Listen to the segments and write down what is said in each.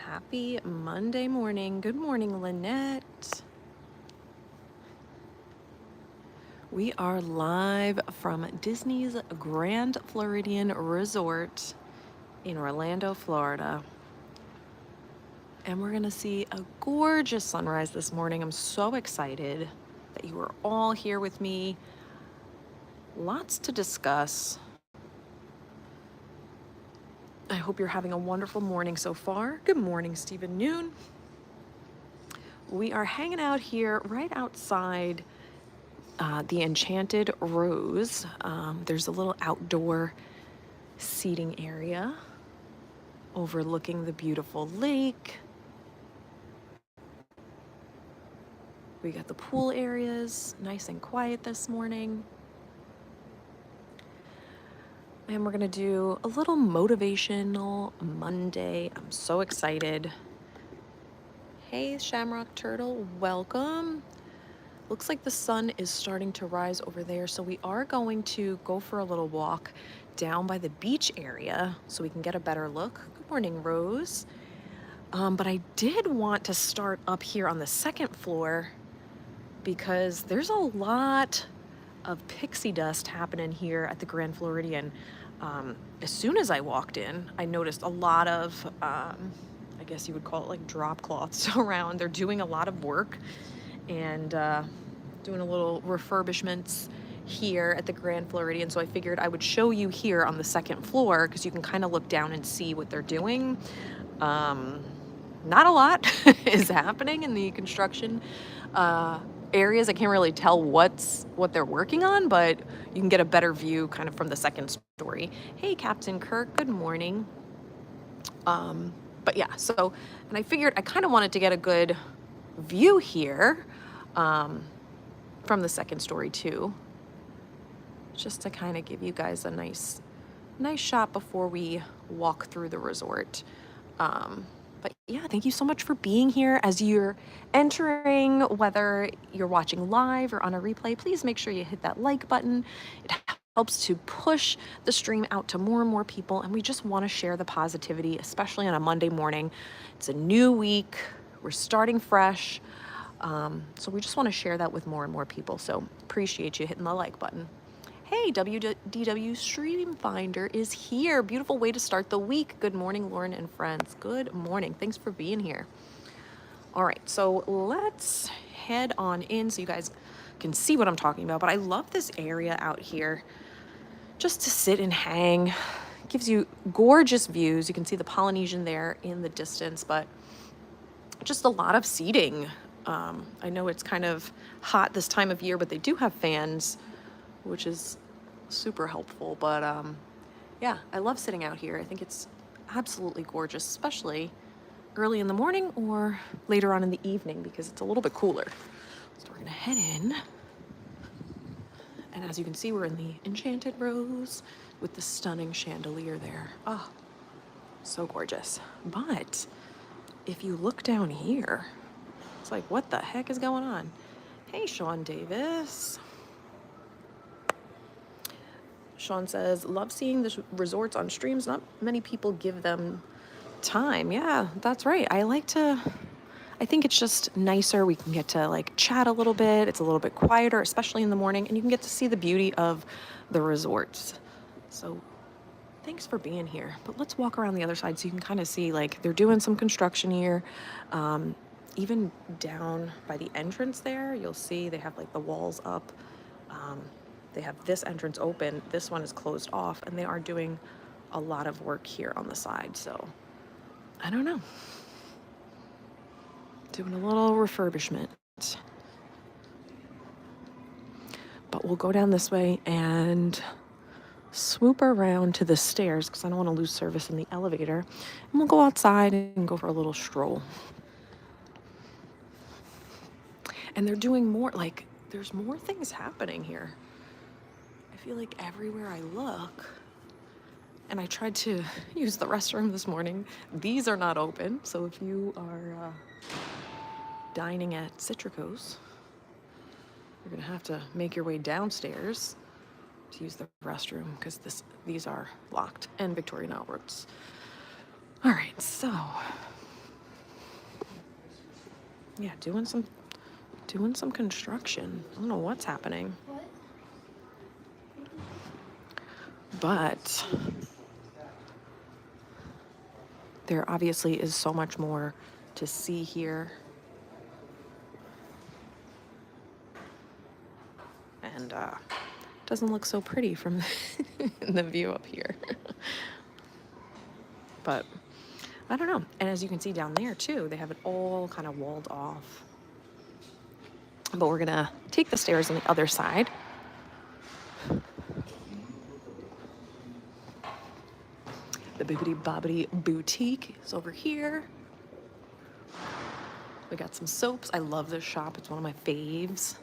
Happy Monday morning. Good morning, Lynette. We are live from Disney's Grand Floridian Resort in Orlando, Florida. And we're gonna see a gorgeous sunrise this morning. I'm so excited that you are all here with me. Lots to discuss. I hope you're having a wonderful morning so far. Good morning, Stephen Noon. We are hanging out here right outside the Enchanted Rose. There's a little outdoor seating area overlooking the beautiful lake. We got the pool areas, nice and quiet this morning. And we're gonna do a little motivational Monday. I'm so excited. Hey, Shamrock Turtle, welcome. Looks like the sun is starting to rise over there, so we are going to go for a little walk down by the beach area so we can get a better look. Good morning, Rose. But I did want to start up here on the second floor because there's a lot of pixie dust happening here at the Grand Floridian. As soon as I walked in, I noticed a lot of, I guess you would call it like drop cloths around. They're doing a lot of work and doing a little refurbishments here at the Grand Floridian. So I figured I would show you here on the second floor because you can kind of look down and see what they're doing. Not a lot is happening in the construction areas. I can't really tell what they're working on, but you can get a better view kind of from the second story. Hey, Captain Kirk, good morning. But yeah, so, and I figured I kind of wanted to get a good view here from the second story too, just to kind of give you guys a nice shot before we walk through the resort. But yeah, thank you so much for being here. As you're entering, whether you're watching live or on a replay, please make sure you hit that like button. It helps to push the stream out to more and more people, and we just want to share the positivity, especially on a Monday morning. It's a new week. We're starting fresh. So we just want to share that with more and more people. So appreciate you hitting the like button. Hey, WDW Stream Finder is here. Beautiful way to start the week. Good morning, Lauren and friends. Good morning. Thanks for being here. All right, so let's head on in so you guys can see what I'm talking about. But I love this area out here just to sit and hang. It gives you gorgeous views. You can see the Polynesian there in the distance, but just a lot of seating. I know it's kind of hot this time of year, but they do have fans, which is super helpful. But yeah, I love sitting out here. I think it's absolutely gorgeous, especially early in the morning or later on in the evening because it's a little bit cooler. So we're gonna head in. And as you can see, we're in the Enchanted Rose with the stunning chandelier there. Oh, so gorgeous. But if you look down here, it's like, what the heck is going on? Hey, Sean Davis. Sean says, love seeing the resorts on streams. Not many people give them time. Yeah, that's right. I think it's just nicer. We can get to like chat a little bit. It's a little bit quieter, especially in the morning, and you can get to see the beauty of the resorts. So thanks for being here. But let's walk around the other side so you can kind of see, like, they're doing some construction here. Even down by the entrance there, you'll see they have like the walls up. They have this entrance open. This one is closed off, and they are doing a lot of work here on the side. So I don't know. Doing a little refurbishment. But we'll go down this way and swoop around to the stairs because I don't want to lose service in the elevator. And we'll go outside and go for a little stroll. And they're doing more, like, there's more things happening here. I feel like everywhere I look, and I tried to use the restroom this morning. These are not open, so if you are dining at Citricos, you're gonna have to make your way downstairs to use the restroom because these are locked, and Victorian Alberts. All right, so Yeah, doing some construction. I don't know what's happening. But there obviously is so much more to see here. And doesn't look so pretty from the view up here. But I don't know. And as you can see down there too, they have it all kind of walled off. But we're gonna take the stairs on the other side. The Bibbidi Bobbidi Boutique is over here. We got some soaps. I love this shop. It's one of my faves.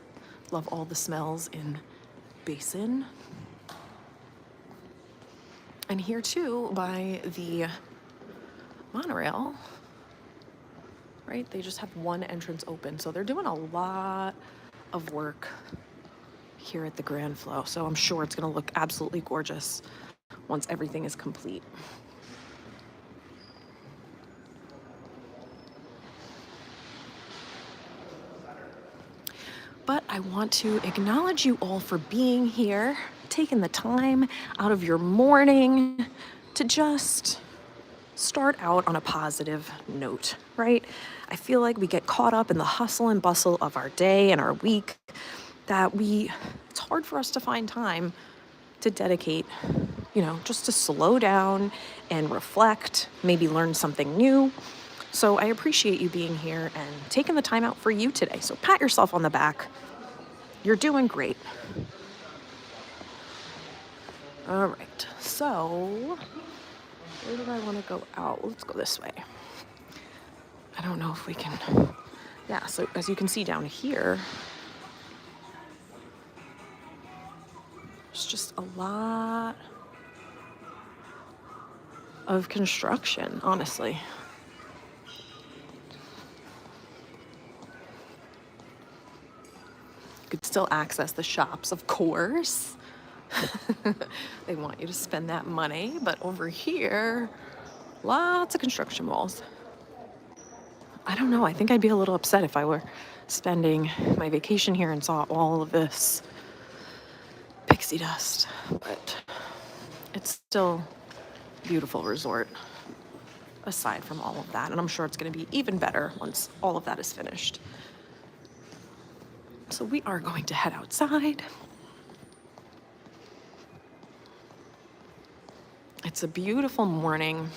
Love all the smells in Basin. And here too, by the monorail, right? They just have one entrance open. So they're doing a lot of work here at the Grand Flow. So I'm sure it's gonna look absolutely gorgeous once everything is complete. But I want to acknowledge you all for being here, taking the time out of your morning to just start out on a positive note, right? I feel like we get caught up in the hustle and bustle of our day and our week that it's hard for us to find time to dedicate, just to slow down and reflect, maybe learn something new. So I appreciate you being here and taking the time out for you today. So pat yourself on the back. You're doing great. All right, so where did I want to go out? Let's go this way. I don't know if we can. Yeah, so as you can see down here, there's just a lot of construction, honestly. You could still access the shops, of course. They want you to spend that money, but over here, lots of construction walls. I don't know, I think I'd be a little upset if I were spending my vacation here and saw all of this pixie dust, but it's still a beautiful resort aside from all of that, and I'm sure it's going to be even better once all of that is finished. So we are going to head outside. It's a beautiful morning.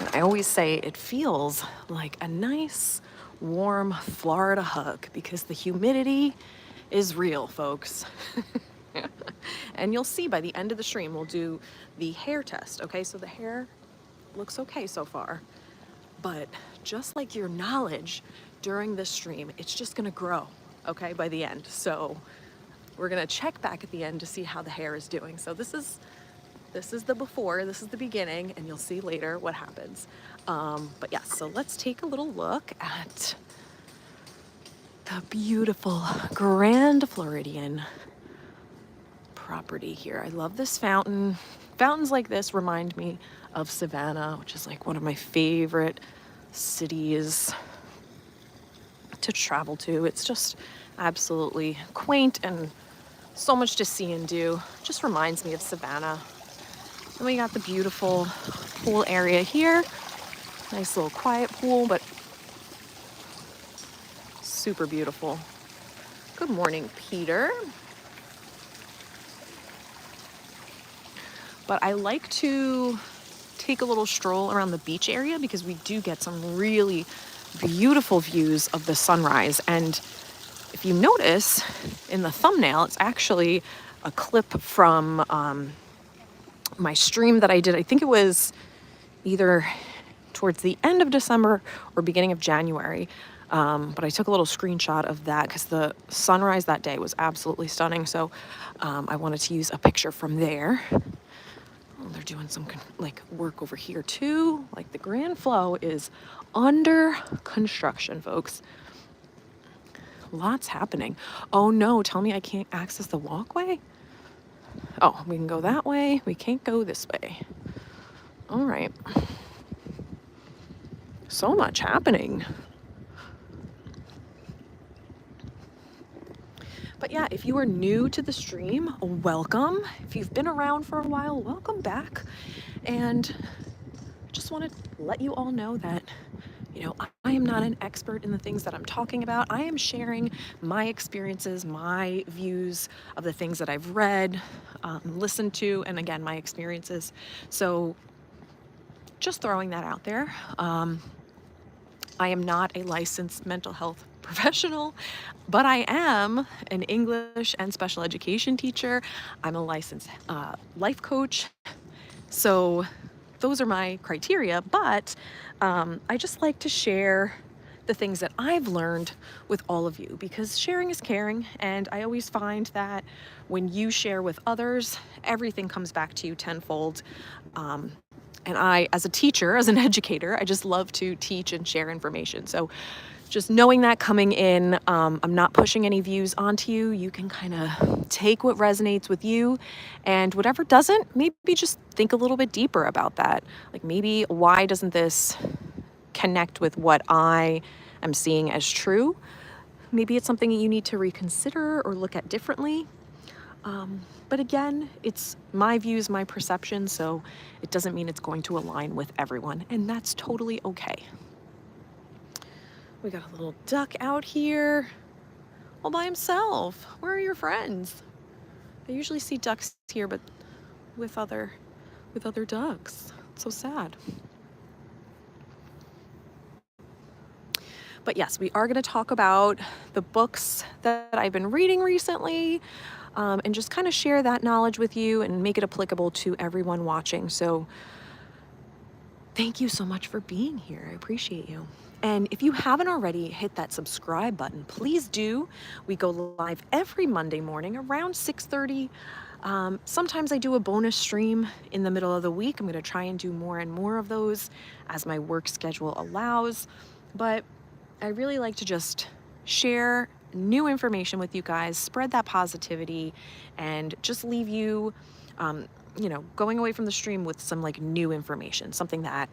And I always say it feels like a nice, warm Florida hug because the humidity is real, folks. And you'll see by the end of the stream, we'll do the hair test, okay? So the hair looks okay so far. But just like your knowledge during this stream, it's just gonna grow, okay, by the end. So we're gonna check back at the end to see how the hair is doing. So this is the before, this is the beginning, and you'll see later what happens. But yeah, so let's take a little look at the beautiful Grand Floridian property here. I love this fountain. Fountains like this remind me of Savannah, which is like one of my favorite cities to travel to. It's just absolutely quaint and so much to see and do. Just reminds me of Savannah. And we got the beautiful pool area here. Nice little quiet pool, but super beautiful. Good morning, Peter. But I like to take a little stroll around the beach area because we do get some really beautiful views of the sunrise. And if you notice in the thumbnail, it's actually a clip from my stream that I did. I think it was either towards the end of December or beginning of January. But I took a little screenshot of that because the sunrise that day was absolutely stunning. So I wanted to use a picture from there. Oh, they're doing some work over here too. Like the Grand Flow is under construction, folks. Lots happening. Oh no, tell me I can't access the walkway? Oh, we can go that way. We can't go this way. All right. So much happening. But yeah, if you are new to the stream, welcome. If you've been around for a while, welcome back. And I just want to let you all know that, I am not an expert in the things that I'm talking about. I am sharing my experiences, my views of the things that I've read, listened to, and again, my experiences. So just throwing that out there. I am not a licensed mental health professional, but I am an English and special education teacher. I'm a licensed life coach. So those are my criteria, but I just like to share the things that I've learned with all of you, because sharing is caring, and I always find that when you share with others, everything comes back to you tenfold. And I, as a teacher, as an educator, I just love to teach and share information. So just knowing that coming in, I'm not pushing any views onto you. You can kind of take what resonates with you, and whatever doesn't, maybe just think a little bit deeper about that. Like, maybe why doesn't this connect with what I am seeing as true? Maybe it's something you need to reconsider or look at differently. But again, it's my views, my perception, so it doesn't mean it's going to align with everyone, and that's totally okay. We got a little duck out here all by himself. Where are your friends? I usually see ducks here, but with other ducks. It's so sad. But yes, we are going to talk about the books that I've been reading recently, and just kind of share that knowledge with you and make it applicable to everyone watching. So thank you so much for being here. I appreciate you. And if you haven't already, hit that subscribe button. Please do. We go live every Monday morning around 6:30. Sometimes I do a bonus stream in the middle of the week. I'm going to try and do more and more of those as my work schedule allows. But I really like to just share new information with you guys, spread that positivity, and just leave you, going away from the stream with some like new information, something that,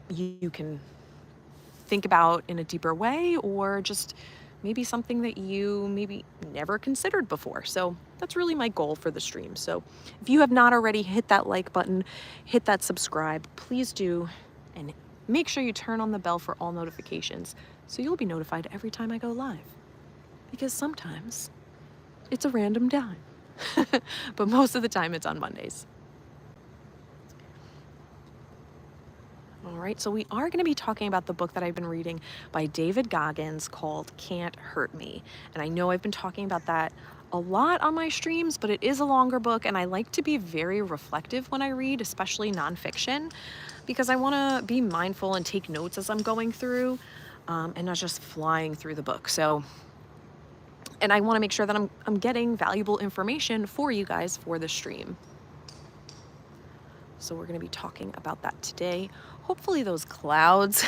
you can think about in a deeper way, or just maybe something that you maybe never considered before. So that's really my goal for the stream. So if you have not already, hit that like button, hit that subscribe, please do, and make sure you turn on the bell for all notifications so you'll be notified every time I go live. Because sometimes it's a random time, but most of the time it's on Mondays. All right, so we are going to be talking about the book that I've been reading by David Goggins called Can't Hurt Me. And I know I've been talking about that a lot on my streams, but it is a longer book, and I like to be very reflective when I read, especially nonfiction, because I want to be mindful and take notes as I'm going through, and not just flying through the book. And I want to make sure that I'm getting valuable information for you guys for the stream. So we're going to be talking about that today. Hopefully those clouds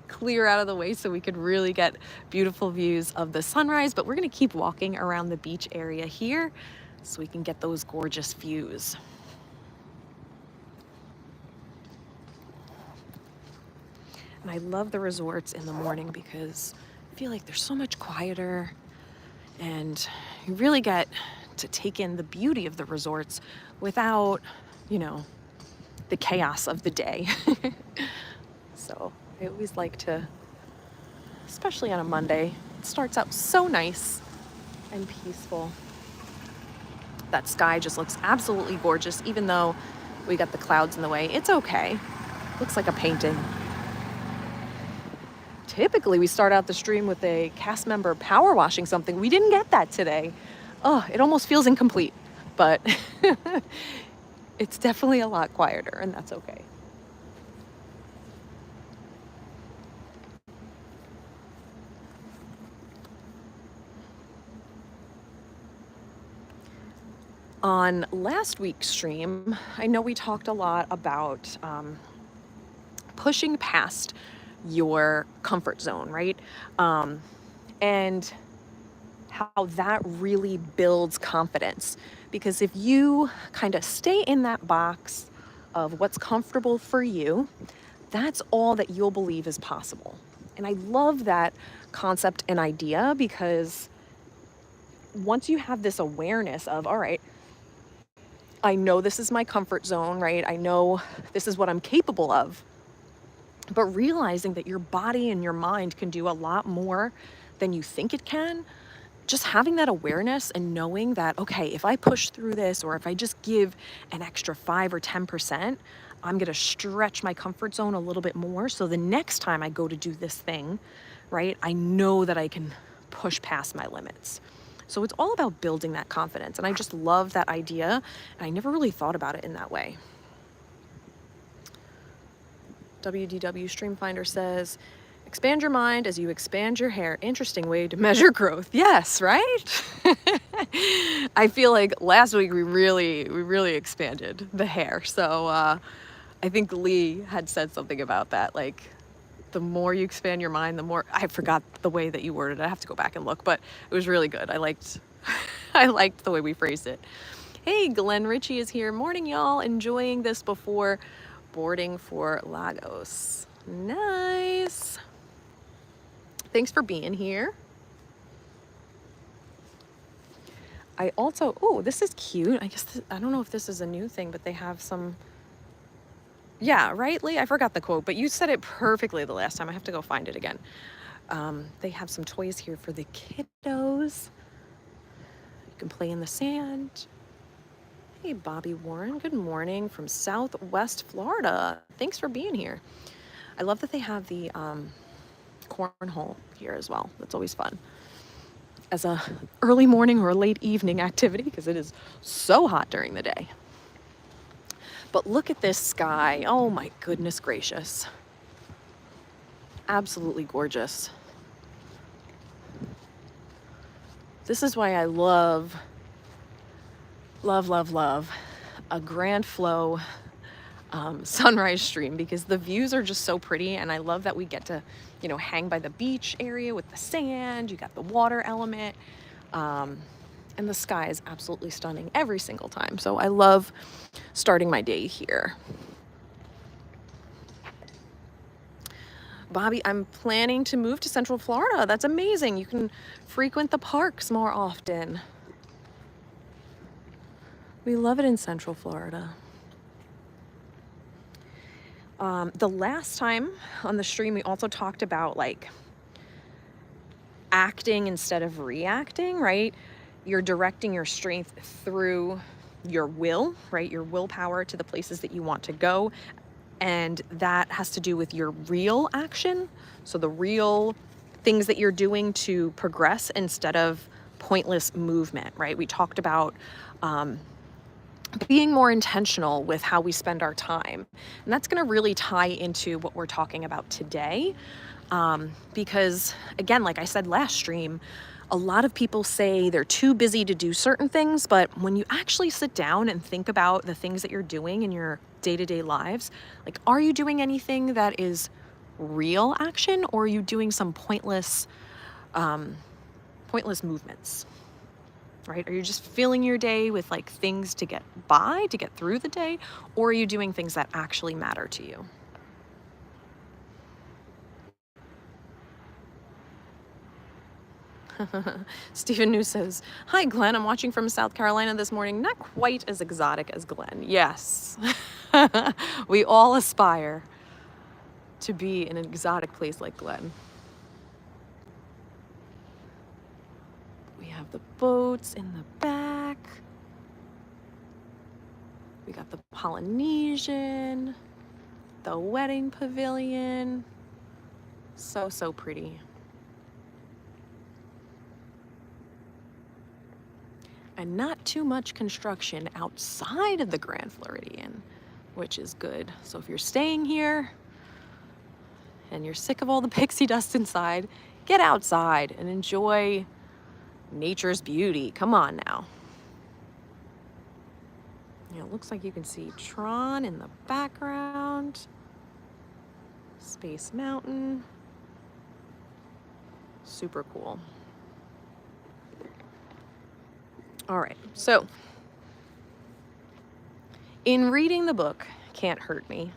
clear out of the way so we could really get beautiful views of the sunrise, but we're going to keep walking around the beach area here so we can get those gorgeous views. And I love the resorts in the morning because I feel like they're so much quieter, and you really get to take in the beauty of the resorts without, the chaos of the day. So I always like to, especially on a Monday, it starts out so nice and peaceful. That sky just looks absolutely gorgeous, even though we got the clouds in the way. It's okay. Looks like a painting. Typically, we start out the stream with a cast member power washing something. We didn't get that today. Oh, it almost feels incomplete, but it's definitely a lot quieter, and that's okay. On last week's stream, I know we talked a lot about pushing past your comfort zone, right? And how that really builds confidence. Because if you kind of stay in that box of what's comfortable for you, that's all that you'll believe is possible. And I love that concept and idea, because once you have this awareness of, all right, I know this is my comfort zone, right? I know this is what I'm capable of. But realizing that your body and your mind can do a lot more than you think it can, just having that awareness and knowing that, okay, if I push through this, or if I just give an extra 5 or 10%, I'm going to stretch my comfort zone a little bit more. So the next time I go to do this thing, right, I know that I can push past my limits. So it's all about building that confidence. And I just love that idea. And I never really thought about it in that way. WDW Streamfinder says, expand your mind as you expand your hair. Interesting way to measure growth. Yes, right? I feel like last week we really expanded the hair. So I think Lee had said something about that. Like, the more you expand your mind, the more, I forgot the way that you worded it. I have to go back and look, but it was really good. I liked the way we phrased it. Hey, Glenn Ritchie is here. Morning, y'all. Enjoying this before boarding for Lagos. Nice. Thanks for being here. I also, oh, this is cute. I guess, I don't know if this is a new thing, but they have some, yeah, right, Lee? I forgot the quote, but you said it perfectly the last time. I have to go find it again. They have some toys here for the kiddos. You can play in the sand. Hey, Bobby Warren, good morning from Southwest Florida. Thanks for being here. I love that they have the cornhole here as well. That's always fun as a early morning or a late evening activity, because it is so hot during the day. But look at this sky. Oh my goodness gracious. Absolutely gorgeous. This is why I love a Grand Flow sunrise stream, because the views are just so pretty, and I love that we get to, you know, hang by the beach area with the sand. You got the water element, and the sky is absolutely stunning every single time. So I love starting my day here. Bobby, I'm planning to move to Central Florida. That's amazing. You can frequent the parks more often. We love it in Central Florida. The last time on the stream, we also talked about like acting instead of reacting, right? You're directing your strength through your will, right? Your willpower to the places that you want to go. And that has to do with your real action. So the real things that you're doing to progress instead of pointless movement, right? We talked about being more intentional with how we spend our time. And that's going to really tie into what we're talking about today. Because again, like I said last stream, a lot of people say they're too busy to do certain things, but when you actually sit down and think about the things that you're doing in your day-to-day lives, like, are you doing anything that is real action, or are you doing some pointless movements? Right? Are you just filling your day with like things to get by, to get through the day? Or are you doing things that actually matter to you? Stephen New says, hi, Glenn. I'm watching from South Carolina this morning. Not quite as exotic as Glenn. Yes. We all aspire to be in an exotic place like Glenn. We have the boats in the back. We got the Polynesian, the wedding pavilion. So, so pretty. And not too much construction outside of the Grand Floridian, which is good. So if you're staying here and you're sick of all the pixie dust inside, get outside and enjoy nature's beauty. Come on now. Yeah, it looks like you can see Tron in the background. Space Mountain. Super cool. All right, so in reading the book, Can't Hurt Me,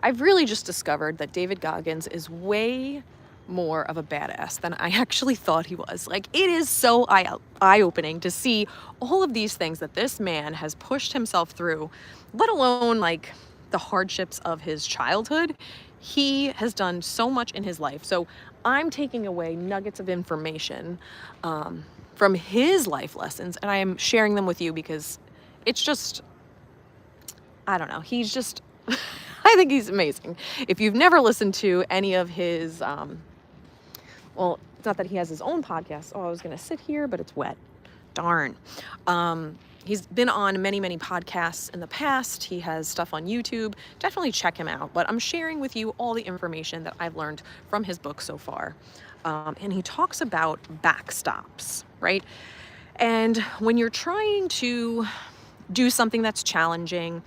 I've really just discovered that David Goggins is way more of a badass than I actually thought he was. Like, it is so eye-opening to see all of these things that this man has pushed himself through, let alone like the hardships of his childhood. He has done so much in his life. So I'm taking away nuggets of information from his life lessons, and I am sharing them with you because it's just, I don't know, he's just, I think he's amazing. If you've never listened to any of his, well, it's not that he has his own podcast. Oh, I was going to sit here, but it's wet. Darn. He's been on many, many podcasts in the past. He has stuff on YouTube. Definitely check him out. But I'm sharing with you all the information that I've learned from his book so far. And he talks about backstops, right? And when you're trying to do something that's challenging,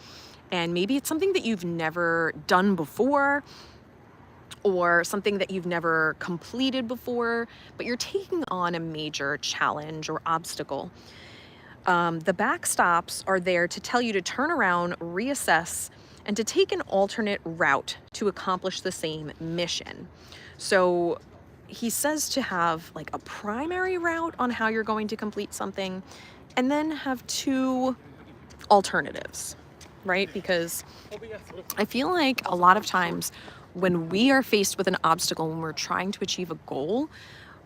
and maybe it's something that you've never done before, or something that you've never completed before, but you're taking on a major challenge or obstacle. The backstops are there to tell you to turn around, reassess, and to take an alternate route to accomplish the same mission. So he says to have like a primary route on how you're going to complete something, and then have two alternatives, right? Because I feel like a lot of times when we are faced with an obstacle, when we're trying to achieve a goal,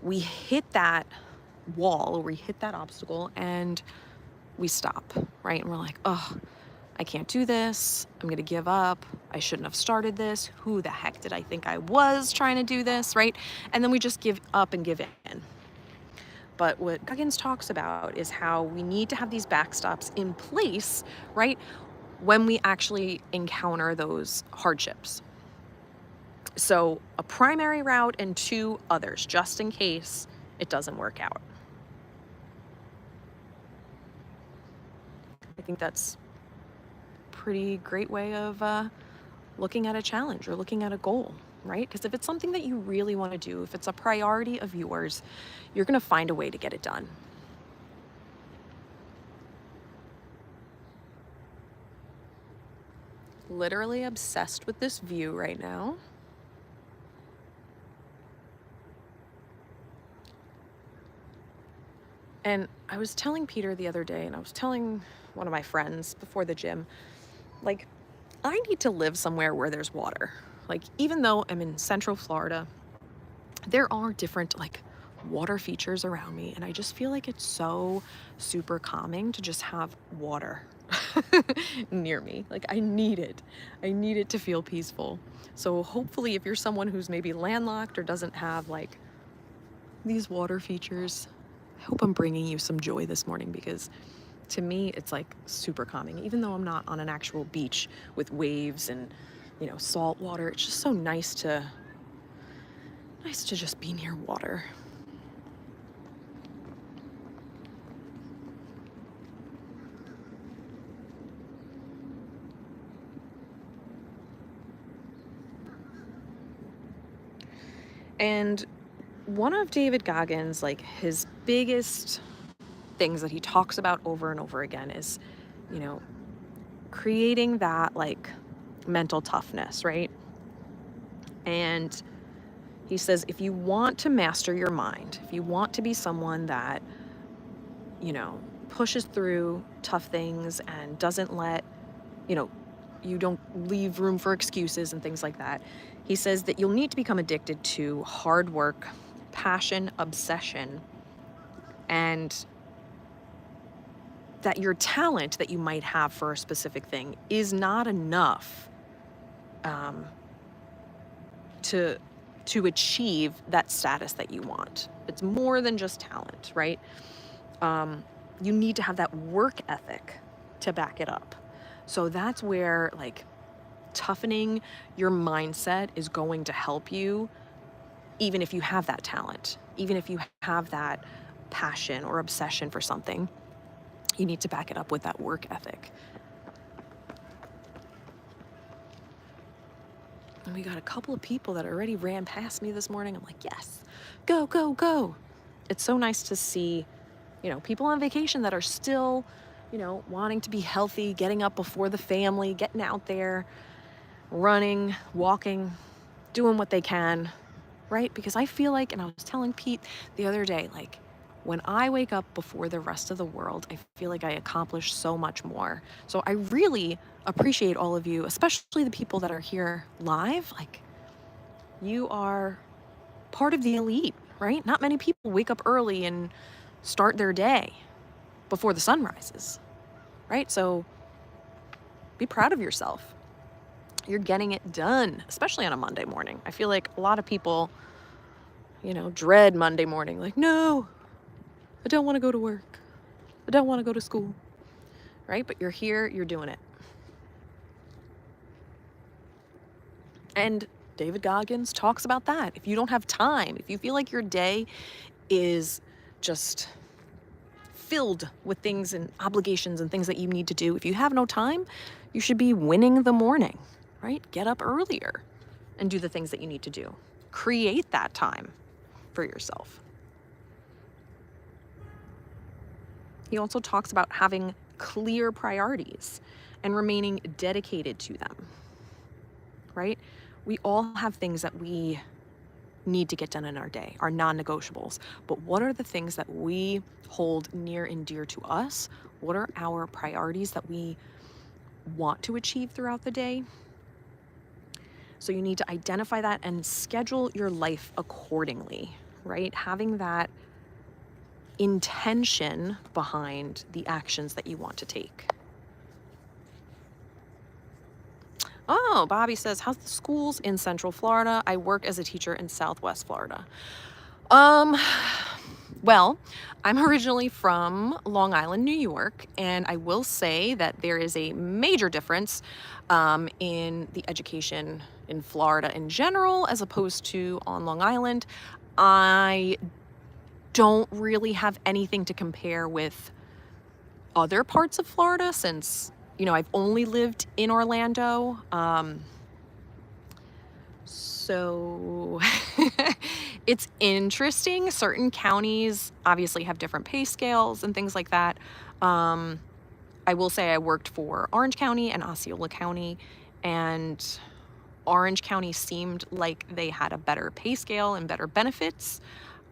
we hit that wall or we hit that obstacle and we stop, right? And we're like, oh, I can't do this. I'm going to give up. I shouldn't have started this. Who the heck did I think I was trying to do this, right? And then we just give up and give in. But what Goggins talks about is how we need to have these backstops in place, right, when we actually encounter those hardships. So a primary route and two others, just in case it doesn't work out. I think that's a pretty great way of looking at a challenge or looking at a goal, right? Because if it's something that you really want to do, if it's a priority of yours, you're going to find a way to get it done. Literally obsessed with this view right now. And I was telling Peter the other day, and I was telling one of my friends before the gym, like, I need to live somewhere where there's water. Like, even though I'm in Central Florida, there are different, like, water features around me, and I just feel like it's so super calming to just have water near me. Like, I need it. I need it to feel peaceful. So hopefully if you're someone who's maybe landlocked or doesn't have, like, these water features, I hope I'm bringing you some joy this morning, because to me it's like super calming. Even though I'm not on an actual beach with waves and, you know, salt water, it's just so nice to just be near water. And one of David Goggins, like, his biggest things that he talks about over and over again is, you know, creating that, like, mental toughness, right? And he says, if you want to master your mind, if you want to be someone that, you know, pushes through tough things and doesn't let, you know, you don't leave room for excuses and things like that, he says that you'll need to become addicted to hard work, passion, obsession, and that your talent that you might have for a specific thing is not enough to achieve that status that you want. It's more than just talent, right? You need to have that work ethic to back it up. So that's where, like, toughening your mindset is going to help you, even if you have that talent, even if you have that passion or obsession for something. You need to back it up with that work ethic. And we got a couple of people that already ran past me this morning. I'm like, yes, go, go, go. It's so nice to see, you know, people on vacation that are still, you know, wanting to be healthy, getting up before the family, getting out there. running, walking, doing what they can, right? Because I feel like, and I was telling Pete the other day, like when I wake up before the rest of the world, I feel like I accomplish so much more. So I really appreciate all of you, especially the people that are here live. Like, you are part of the elite, right? Not many people wake up early and start their day before the sun rises, right? So be proud of yourself. You're getting it done, especially on a Monday morning. I feel like a lot of people, dread Monday morning. Like, no, I don't want to go to work. I don't want to go to school, right? But you're here, you're doing it. And David Goggins talks about that. If you don't have time, if you feel like your day is just filled with things and obligations and things that you need to do, if you have no time, you should be winning the morning, right? Get up earlier and do the things that you need to do. Create that time for yourself. He also talks about having clear priorities and remaining dedicated to them, right? We all have things that we need to get done in our day, our non-negotiables. But what are the things that we hold near and dear to us? What are our priorities that we want to achieve throughout the day? So you need to identify that and schedule your life accordingly, right? Having that intention behind the actions that you want to take. Oh, Bobby says, how's the schools in Central Florida? I work as a teacher in Southwest Florida. Well, I'm originally from Long Island, New York, and I will say that there is a major difference in the education in Florida in general, as opposed to on Long Island. I don't really have anything to compare with other parts of Florida since, I've only lived in Orlando. So it's interesting. Certain counties obviously have different pay scales and things like that. I will say I worked for Orange County and Osceola County, and Orange County seemed like they had a better pay scale and better benefits.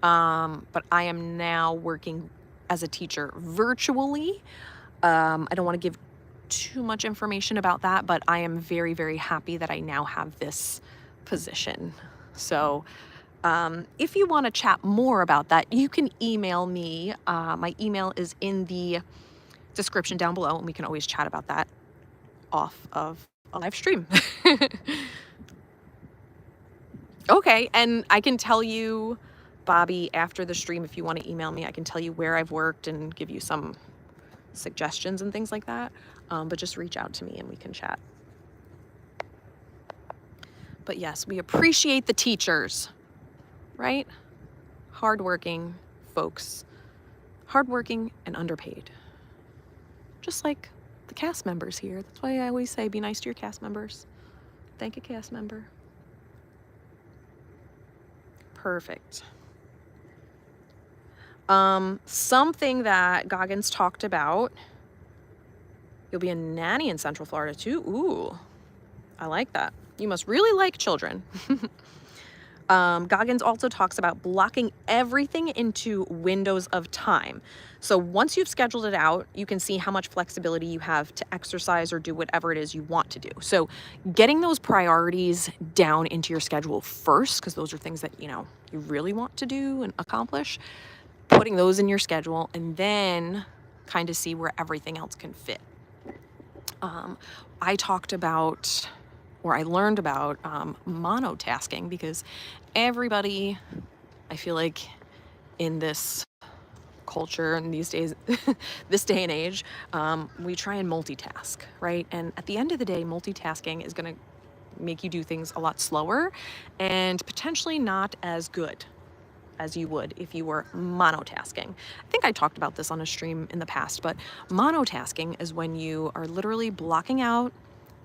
But I am now working as a teacher virtually. I don't want to give too much information about that, but I am very, very happy that I now have this position. So if you want to chat more about that, you can email me. My email is in the description down below, and we can always chat about that off of a live stream. Okay, and I can tell you, Bobby, after the stream, if you want to email me, I can tell you where I've worked and give you some suggestions and things like that. But just reach out to me and we can chat. But yes, we appreciate the teachers, right? Hardworking folks, hardworking and underpaid. Just like the cast members here. That's why I always say, be nice to your cast members. Thank a cast member. Perfect. Something that Goggins talked about, you'll be a nanny in Central Florida too. Ooh, I like that. You must really like children. Goggins also talks about blocking everything into windows of time. So once you've scheduled it out, you can see how much flexibility you have to exercise or do whatever it is you want to do. So getting those priorities down into your schedule first, because those are things that, you really want to do and accomplish, putting those in your schedule, and then kind of see where everything else can fit. I learned about monotasking, because everybody, I feel like in this culture and these days, this day and age, we try and multitask, right? And at the end of the day, multitasking is going to make you do things a lot slower and potentially not as good as you would if you were monotasking. I think I talked about this on a stream in the past, but monotasking is when you are literally blocking out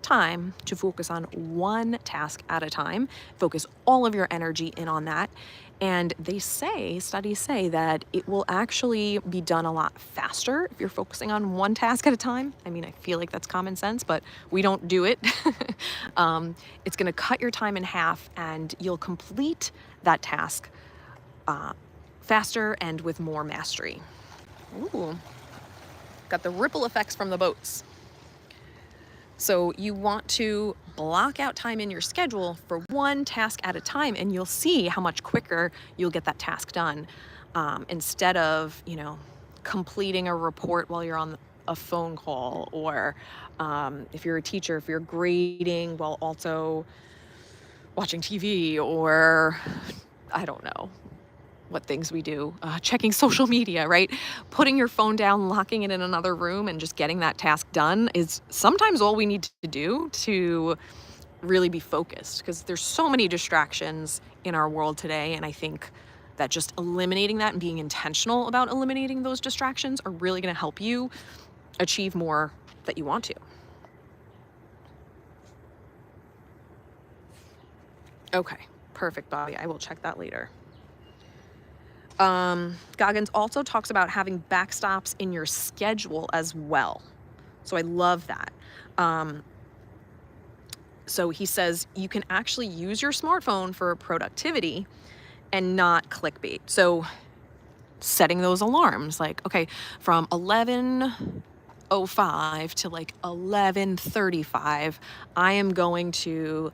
time to focus on one task at a time, focus all of your energy in on that. And studies say that it will actually be done a lot faster if you're focusing on one task at a time. I mean, I feel like that's common sense, but we don't do it. It's going to cut your time in half, and you'll complete that task faster and with more mastery. Ooh, got the ripple effects from the boats. So you want to block out time in your schedule for one task at a time, and you'll see how much quicker you'll get that task done, instead of, completing a report while you're on a phone call, or if you're a teacher, if you're grading while also watching TV, or I don't know what things we do, checking social media, right? Putting your phone down, locking it in another room, and just getting that task done is sometimes all we need to do to really be focused, because there's so many distractions in our world today. And I think that just eliminating that and being intentional about eliminating those distractions are really going to help you achieve more that you want to. Okay, perfect, Bobby. I will check that later. Goggins also talks about having backstops in your schedule as well. So I love that. So he says you can actually use your smartphone for productivity and not clickbait. So setting those alarms, like, okay, from 11:05 to like 11:35, I am going to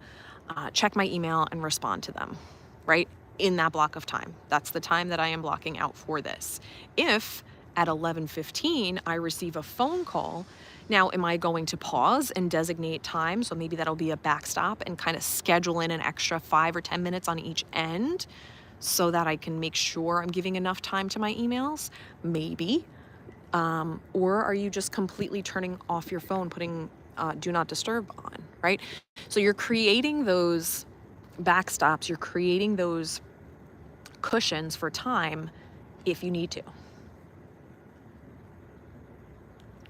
check my email and respond to them, right? In that block of time. That's the time that I am blocking out for this. If at 11:15 I receive a phone call, now am I going to pause and designate time? So maybe that'll be a backstop, and kind of schedule in an extra 5 or 10 minutes on each end so that I can make sure I'm giving enough time to my emails? Maybe. Or are you just completely turning off your phone, putting do not disturb on, right? So you're creating those backstops, you're creating those cushions for time if you need to.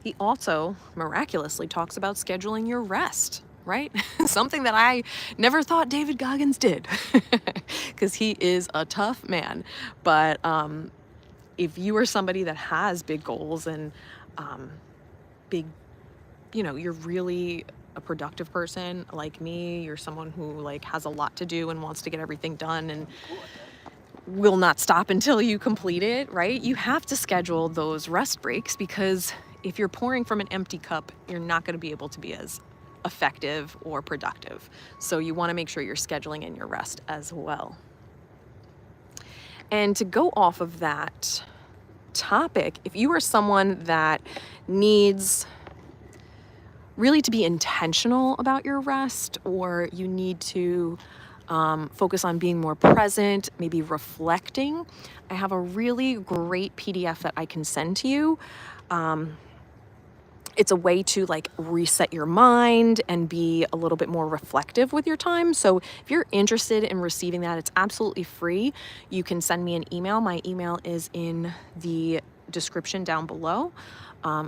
He also miraculously talks about scheduling your rest, right? Something that I never thought David Goggins did, because he is a tough man. But if you are somebody that has big goals and big, you're really a productive person like me, you're someone who like has a lot to do and wants to get everything done and will not stop until you complete it, right? You have to schedule those rest breaks, because if you're pouring from an empty cup, you're not going to be able to be as effective or productive. So you want to make sure you're scheduling in your rest as well. And to go off of that topic, if you are someone that needs really to be intentional about your rest, or you need to focus on being more present, maybe reflecting, I have a really great PDF that I can send to you. It's a way to like reset your mind and be a little bit more reflective with your time. So if you're interested in receiving that, it's absolutely free. You can send me an email. My email is in the description down below.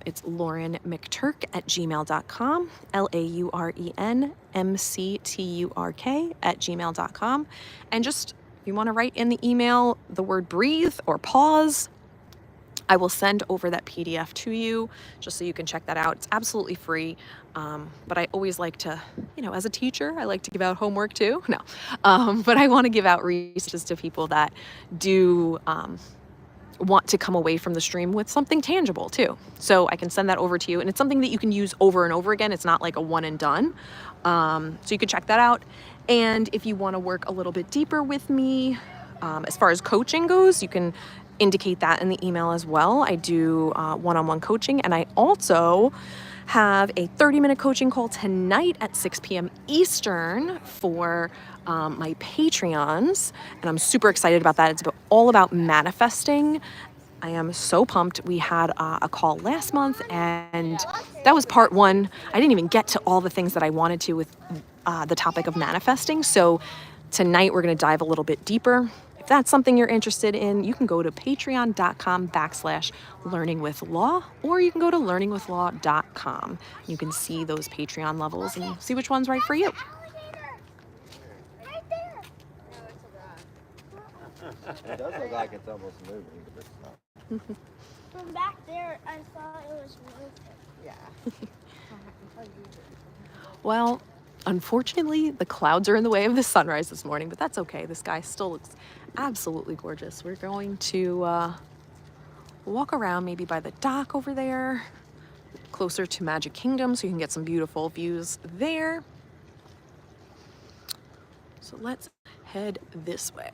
It's LaurenMcTurk@gmail.com, LaurenMcTurk@gmail.com. And just, if you want to write in the email the word breathe or pause, I will send over that PDF to you just so you can check that out. It's absolutely free. But I always like to, as a teacher, I like to give out homework too. No, but I want to give out resources to people that do want to come away from the stream with something tangible too. So I can send that over to you, and it's something that you can use over and over again. It's not like a one and done. So you can check that out. And if you want to work a little bit deeper with me, as far as coaching goes, you can indicate that in the email as well. I do one-on-one coaching, and I also have a 30-minute coaching call tonight at 6 p.m. Eastern for my Patreons, and I'm super excited about that. It's all about manifesting. I am so pumped. We had a call last month, and that was part one. I didn't even get to all the things that I wanted to with the topic of manifesting. So tonight we're going to dive a little bit deeper. If if that's something you're interested in, you can go to patreon.com/learningwithlaw, or you can go to learningwithlaw.com. You can see those Patreon levels and see which one's right for you. Right there. It does look like it's almost moving, but it's not. From back there, I thought it was moving. Yeah. Well, unfortunately, the clouds are in the way of the sunrise this morning, but that's okay. The sky still looks absolutely gorgeous. We're going to walk around maybe by the dock over there, closer to Magic Kingdom, so you can get some beautiful views there. So let's head this way.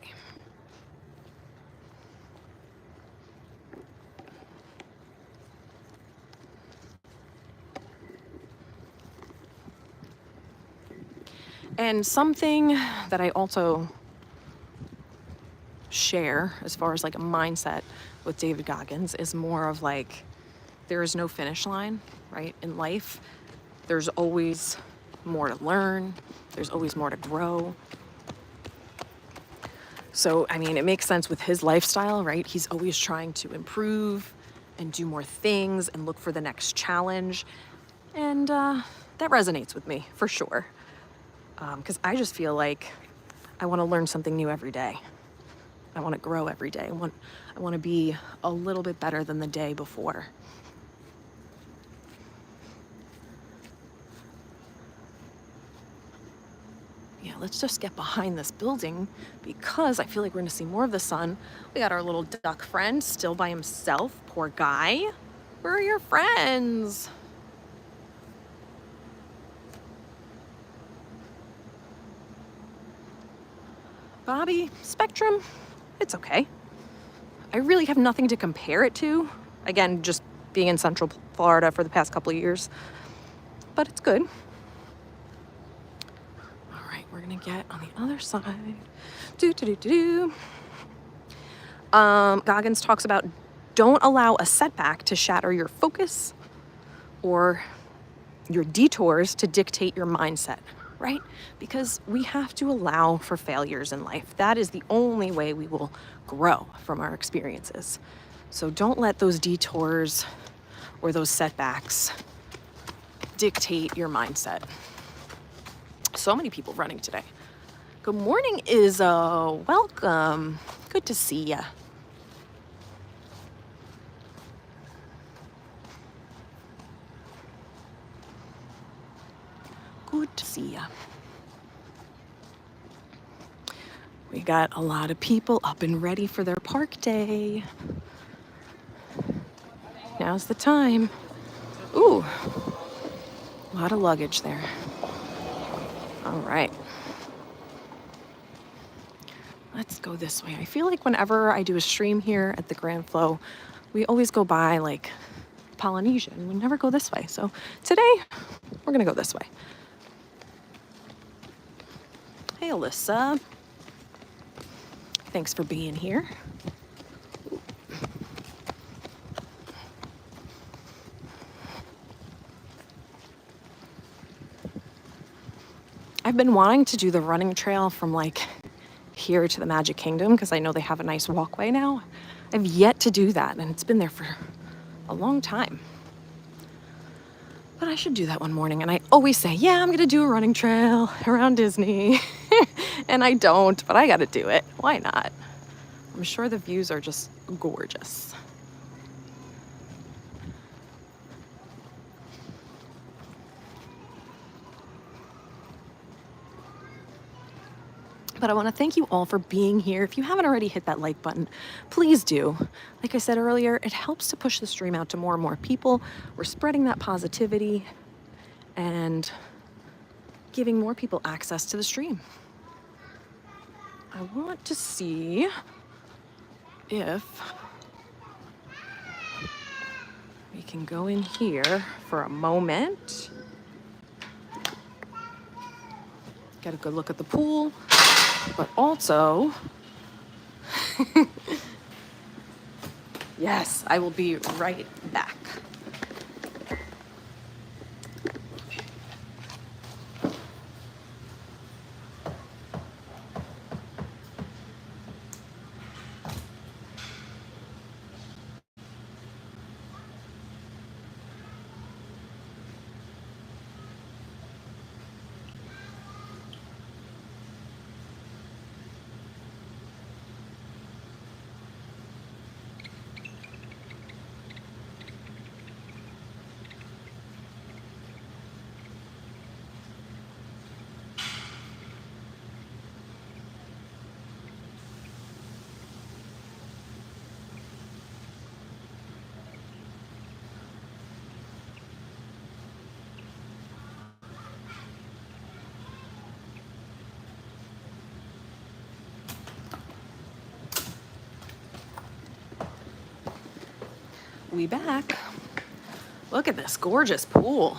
And something that I also share as far as like a mindset with David Goggins is more of like, there is no finish line, right? In life, there's always more to learn. There's always more to grow. So, I mean, it makes sense with his lifestyle, right? He's always trying to improve and do more things and look for the next challenge. And that resonates with me for sure. Because I just feel like I want to learn something new every day. I want to grow every day. I want to be a little bit better than the day before. Yeah, let's just get behind this building because I feel like we're going to see more of the sun. We got our little duck friend still by himself. Poor guy. Where are your friends? Bobby, Spectrum, it's okay. I really have nothing to compare it to. Again, just being in Central Florida for the past couple of years. But it's good. All right, we're gonna get on the other side. Goggins talks about don't allow a setback to shatter your focus or your detours to dictate your mindset. Right? Because we have to allow for failures in life. That is the only way we will grow from our experiences. So don't let those detours or those setbacks dictate your mindset. So many people running today. Good morning, Izzo. Welcome. Good to see ya. Good to see ya. We got a lot of people up and ready for their park day. Now's the time. Ooh, a lot of luggage there. All right. Let's go this way. I feel like whenever I do a stream here at the Grand Flow, we always go by like Polynesian. We never go this way. So today, we're gonna go this way. Hey, Alyssa. Thanks for being here. I've been wanting to do the running trail from like here to the Magic Kingdom because I know they have a nice walkway now. I've yet to do that, and it's been there for a long time. But I should do that one morning, and I always say, yeah, I'm gonna do a running trail around Disney. And I don't, but I gotta do it. Why not? I'm sure the views are just gorgeous. But I want to thank you all for being here. If you haven't already hit that like button, please do. Like I said earlier, it helps to push the stream out to more and more people. We're spreading that positivity and giving more people access to the stream. I want to see if we can go in here for a moment. Get a good look at the pool, but also, yes, I will be right back. we back. Look at this gorgeous pool.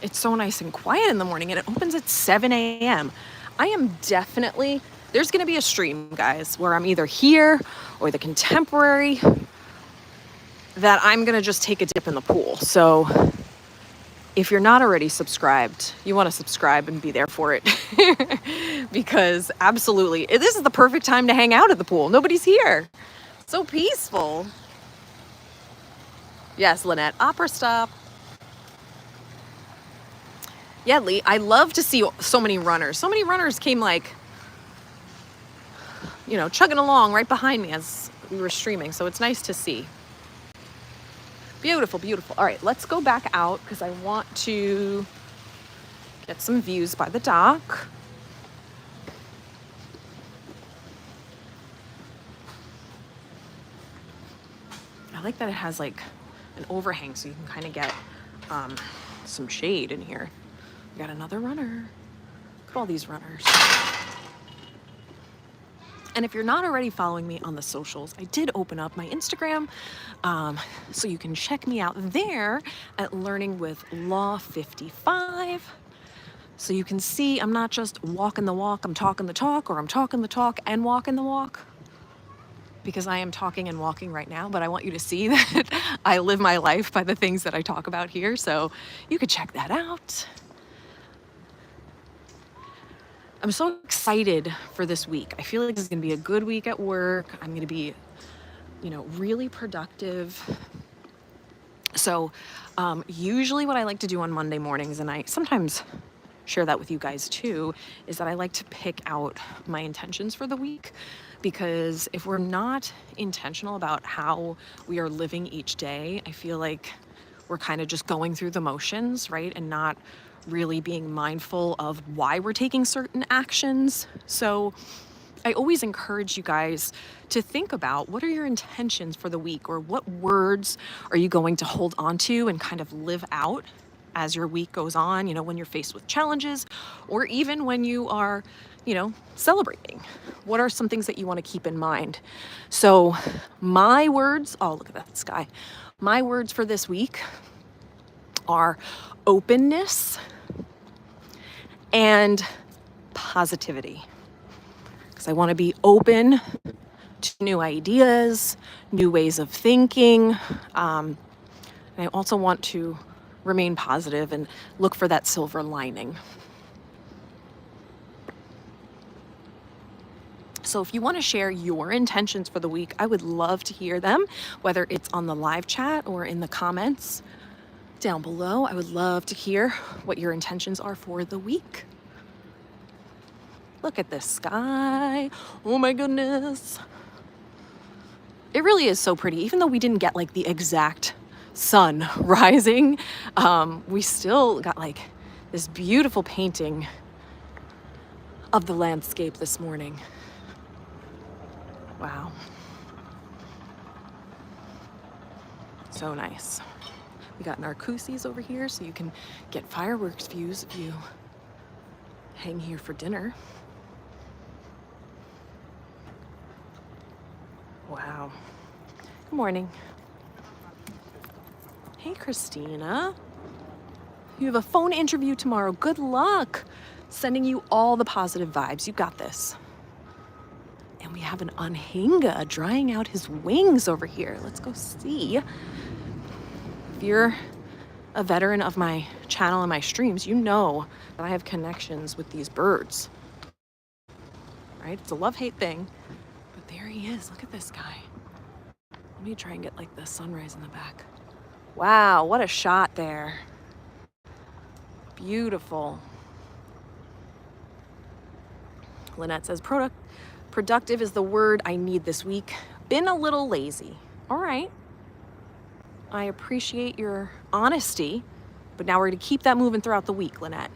It's so nice and quiet in the morning, and it opens at 7 a.m. I am definitely, there's gonna be a stream, guys, where I'm either here or the Contemporary that I'm gonna just take a dip in the pool. So if you're not already subscribed, you wanna subscribe and be there for it. Because absolutely, this is the perfect time to hang out at the pool. Nobody's here. So peaceful. Yes, Lynette, opera stop. Yeah, Lee, I love to see so many runners. So many runners came like, you know, chugging along right behind me as we were streaming. So it's nice to see. Beautiful, beautiful. All right, let's go back out because I want to get some views by the dock. I like that it has like an overhang so you can kind of get some shade in here. We got another runner. Look at all these runners. And if you're not already following me on the socials, I did open up my Instagram, so you can check me out there at Learning with Law 55. So you can see I'm not just walking the walk, I'm talking the talk, or I'm talking the talk and walking the walk. Because I am talking and walking right now, but I want you to see that I live my life by the things that I talk about here. So you could check that out. I'm so excited for this week. I feel like this is gonna be a good week at work. I'm gonna be, you know, really productive. So usually what I like to do on Monday mornings, and I sometimes share that with you guys too, is that I like to pick out my intentions for the week. Because if we're not intentional about how we are living each day, I feel like we're kind of just going through the motions, right? And not really being mindful of why we're taking certain actions. So I always encourage you guys to think about what are your intentions for the week, or what words are you going to hold on to and kind of live out as your week goes on, you know, when you're faced with challenges, or even when you are, you know, celebrating. What are some things that you want to keep in mind? So my words, oh, look at that sky. My words for this week are openness and positivity. Because I want to be open to new ideas, new ways of thinking. And I also want to remain positive and look for that silver lining. So if you want to share your intentions for the week, I would love to hear them, whether it's on the live chat or in the comments down below. I would love to hear what your intentions are for the week. Look at this sky. Oh my goodness. It really is so pretty. Even though we didn't get like the exact sun rising, we still got like this beautiful painting of the landscape this morning. Wow. So nice. We got narcoossees over here, so you can get fireworks views if you hang here for dinner. Wow. Good morning. Hey, Christina. You have a phone interview tomorrow. Good luck. Sending you all the positive vibes. You got this. And we have an Anhinga drying out his wings over here. Let's go see. If you're a veteran of my channel and my streams, you know that I have connections with these birds. Right? It's a love-hate thing. But there he is. Look at this guy. Let me try and get like the sunrise in the back. Wow, what a shot there. Beautiful. Lynette says, productive is the word I need this week. Been a little lazy. All right. I appreciate your honesty, but now we're going to keep that moving throughout the week, Lynette.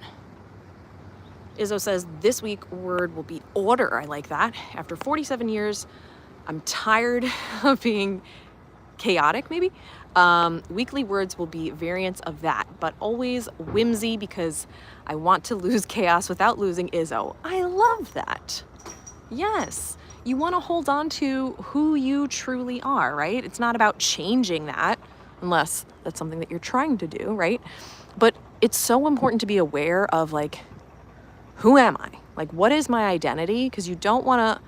Izzo says, this week word will be order. I like that. After 47 years, I'm tired of being chaotic, maybe. Weekly words will be variants of that, but always whimsy because I want to lose chaos without losing Izzo. I love that. Yes. you want to hold on to who you truly are, right? It's not about changing that, unless that's something that you're trying to do, right? But it's so important to be aware of like, who am I? Like, what is my identity? Because you don't want to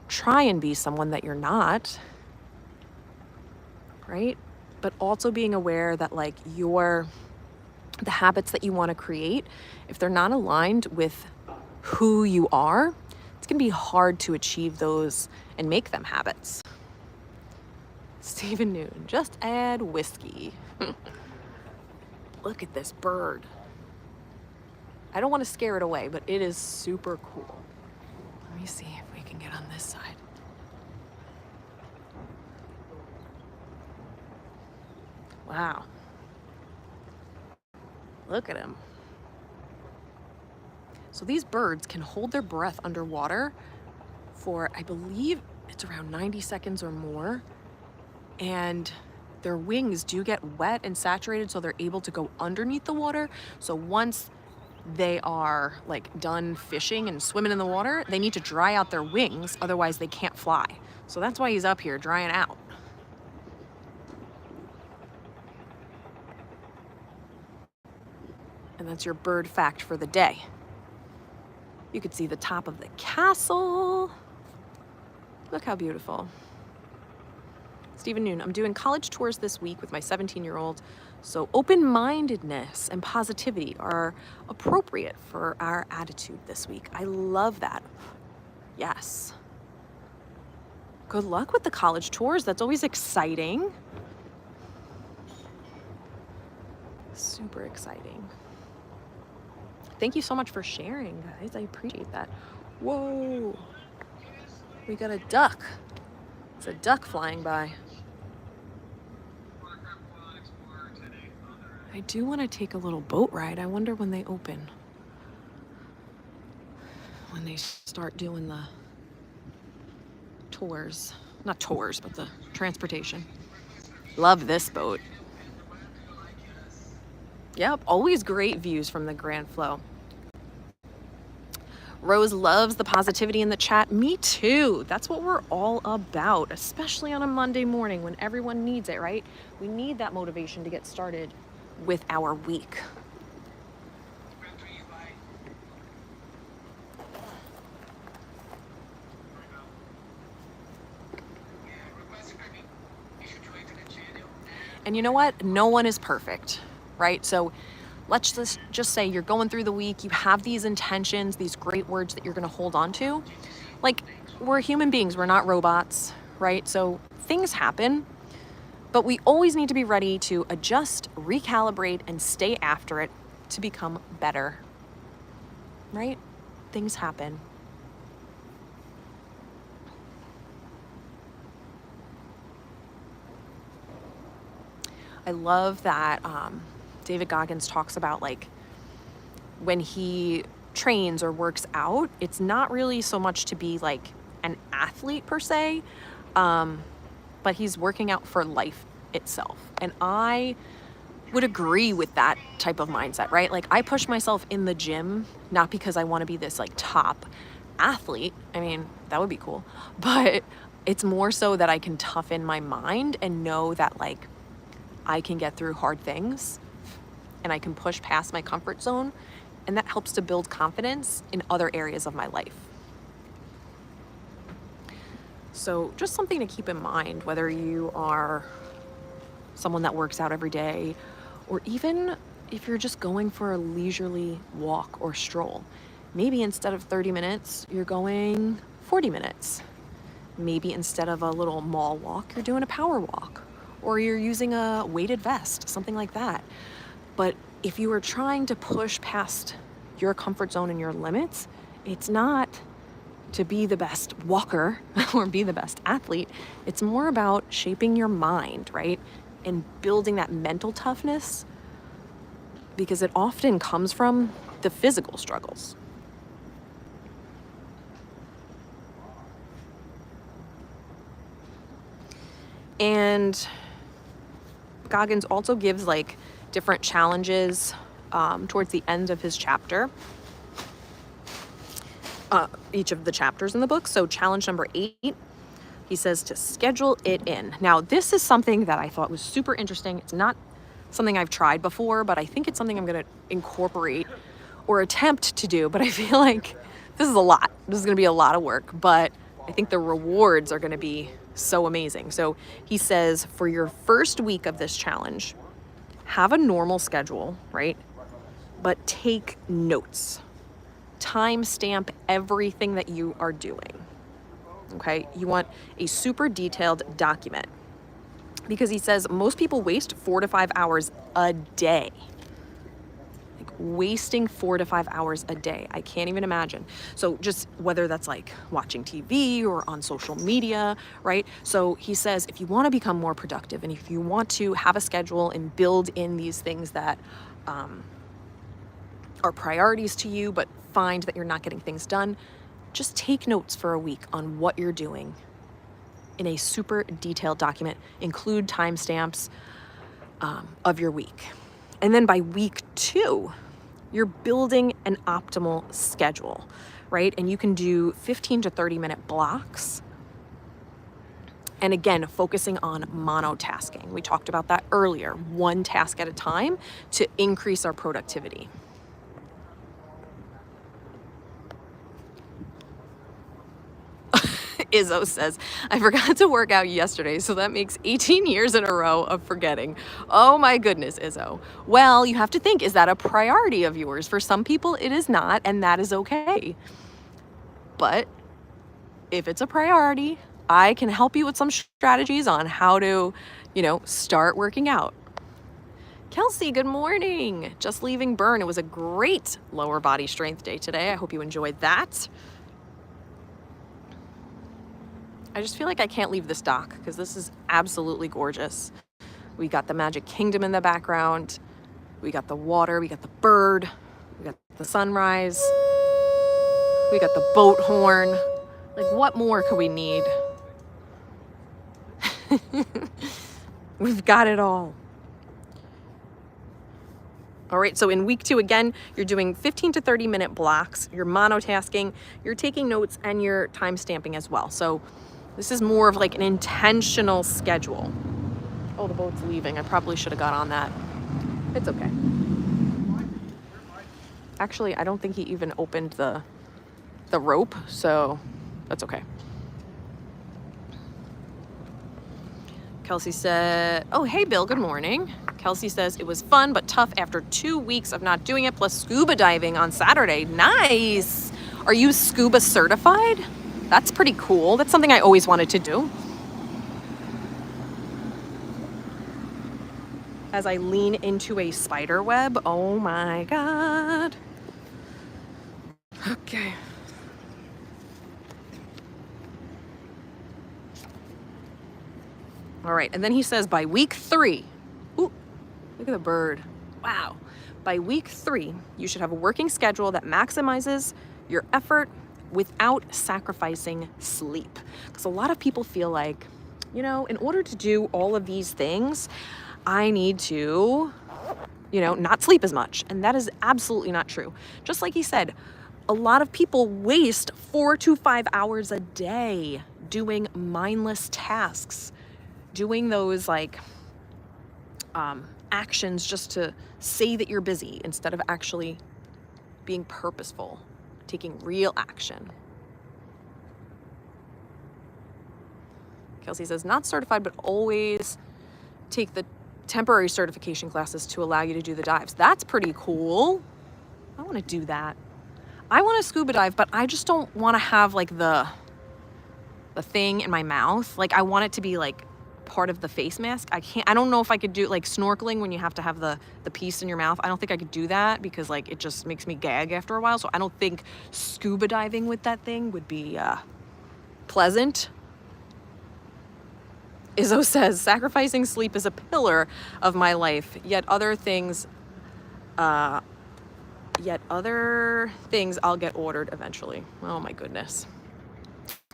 try and be someone that you're not, right? But also being aware that like the habits that you want to create, if they're not aligned with who you are, it's going to be hard to achieve those and make them habits. Stephen Noon, just add whiskey. Look at this bird. I don't want to scare it away, but it is super cool. Let me see if we can get on this side. Wow. Look at him. So these birds can hold their breath underwater for, I believe it's around 90 seconds or more. And their wings do get wet and saturated, so they're able to go underneath the water. So once they are like done fishing and swimming in the water, they need to dry out their wings, otherwise they can't fly. So that's why he's up here drying out. And that's your bird fact for the day. You could see the top of the castle. Look how beautiful. Stephen Noon, I'm doing college tours this week with my 17-year-old, so open-mindedness and positivity are appropriate for our attitude this week. I love that. Yes. Good luck with the college tours. That's always exciting. Super exciting. Thank you so much for sharing, guys. I appreciate that. Whoa. We got a duck. It's a duck flying by. I do want to take a little boat ride. I wonder when they open. When they start doing the tours. Not tours, but the transportation. Love this boat. Yep, always great views from the Grand Flow. Rose loves the positivity in the chat. Me too. That's what we're all about, especially on a Monday morning when everyone needs it, right? We need that motivation to get started with our week. And you know what? No one is perfect, right? So let's just say you're going through the week, you have these intentions, these great words that you're going to hold on to. Like, we're human beings, we're not robots, right? So things happen, but we always need to be ready to adjust, recalibrate, and stay after it to become better, right? Things happen. I love that David Goggins talks about like when he trains or works out, it's not really so much to be like an athlete per se, but he's working out for life itself. And I would agree with that type of mindset, right? Like, I push myself in the gym, not because I want to be this like top athlete. I mean, that would be cool, but it's more so that I can toughen my mind and know that like I can get through hard things and I can push past my comfort zone, and that helps to build confidence in other areas of my life. So just something to keep in mind, whether you are someone that works out every day, or even if you're just going for a leisurely walk or stroll. Maybe instead of 30 minutes, you're going 40 minutes. Maybe instead of a little mall walk, you're doing a power walk, or you're using a weighted vest, something like that. But if you are trying to push past your comfort zone and your limits, it's not to be the best walker or be the best athlete. It's more about shaping your mind, right? And building that mental toughness, because it often comes from the physical struggles. And Goggins also gives like different challenges towards the end of his chapter. each of the chapters in the book. So challenge number 8, he says to schedule it in. Now, this is something that I thought was super interesting. It's not something I've tried before, but I think it's something I'm going to incorporate or attempt to do. But I feel like this is a lot. This is going to be a lot of work, but I think the rewards are going to be so amazing. So he says for your first week of this challenge, have a normal schedule, right? But take notes. Timestamp everything that you are doing. Okay, you want a super detailed document because he says most people waste 4 to 5 hours a day. Like wasting 4 to 5 hours a day. I can't even imagine. So just whether that's like watching TV or on social media, right? So he says if you want to become more productive and if you want to have a schedule and build in these things that are priorities to you, but find that you're not getting things done, just take notes for a week on what you're doing in a super detailed document. Include timestamps of your week. And then by week 2, you're building an optimal schedule, right? And you can do 15 to 30 minute blocks. And again, focusing on monotasking. We talked about that earlier, one task at a time to increase our productivity. Izzo says, I forgot to work out yesterday, so that makes 18 years in a row of forgetting. Oh my goodness, Izzo. Well, you have to think, is that a priority of yours? For some people, it is not, and that is okay. But if it's a priority, I can help you with some strategies on how to, start working out. Kelsey, good morning. Just leaving Burn. It was a great lower body strength day today. I hope you enjoyed that. I just feel like I can't leave this dock because this is absolutely gorgeous. We got the Magic Kingdom in the background. We got the water. We got the bird. We got the sunrise. We got the boat horn. Like, what more could we need? We've got it all. All right, so in week 2, again, you're doing 15 to 30 minute blocks. You're monotasking. You're taking notes and you're time stamping as well. So this is more of like an intentional schedule. Oh, the boat's leaving. I probably should have got on that. It's okay. Actually, I don't think he even opened the rope, so that's okay. Kelsey said, oh, hey, Bill, good morning. Kelsey says, it was fun but tough after 2 weeks of not doing it, plus scuba diving on Saturday. Nice. Are you scuba certified? That's pretty cool. That's something I always wanted to do. As I lean into a spider web. Oh my God. Okay. All right, and then he says by week 3, ooh, look at the bird. Wow. By week 3, you should have a working schedule that maximizes your effort without sacrificing sleep. Because a lot of people feel like, in order to do all of these things, I need to, not sleep as much. And that is absolutely not true. Just like he said, a lot of people waste 4 to 5 hours a day doing mindless tasks, doing those actions just to say that you're busy instead of actually being purposeful, taking real action. Kelsey says, not certified, but always take the temporary certification classes to allow you to do the dives. That's pretty cool. I want to do that. I want to scuba dive, but I just don't want to have the thing in my mouth. I want it to be part of the face mask. I don't know if I could do snorkeling when you have to have the piece in your mouth. I don't think I could do that because it just makes me gag after a while. So I don't think scuba diving with that thing would be pleasant. Izzo says, sacrificing sleep is a pillar of my life, yet other things I'll get ordered eventually. Oh my goodness.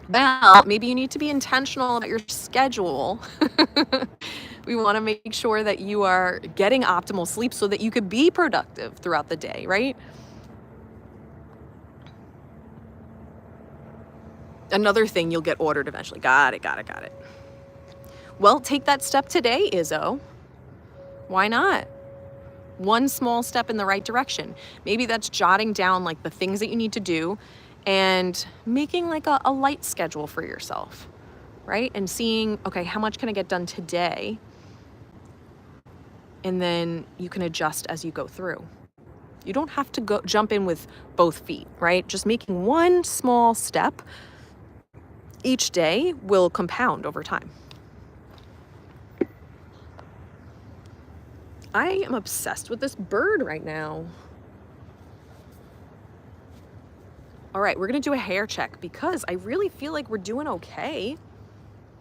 Well, maybe you need to be intentional about your schedule. We want to make sure that you are getting optimal sleep so that you could be productive throughout the day, right? Another thing you'll get ordered eventually. Got it. Well, take that step today, Izzo. Why not? One small step in the right direction. Maybe that's jotting down like the things that you need to do and making like a light schedule for yourself, right? And seeing, okay, how much can I get done today? And then you can adjust as you go through. You don't have to jump in with both feet, right? Just making one small step each day will compound over time. I am obsessed with this bird right now. All right, we're gonna do a hair check because I really feel like we're doing okay.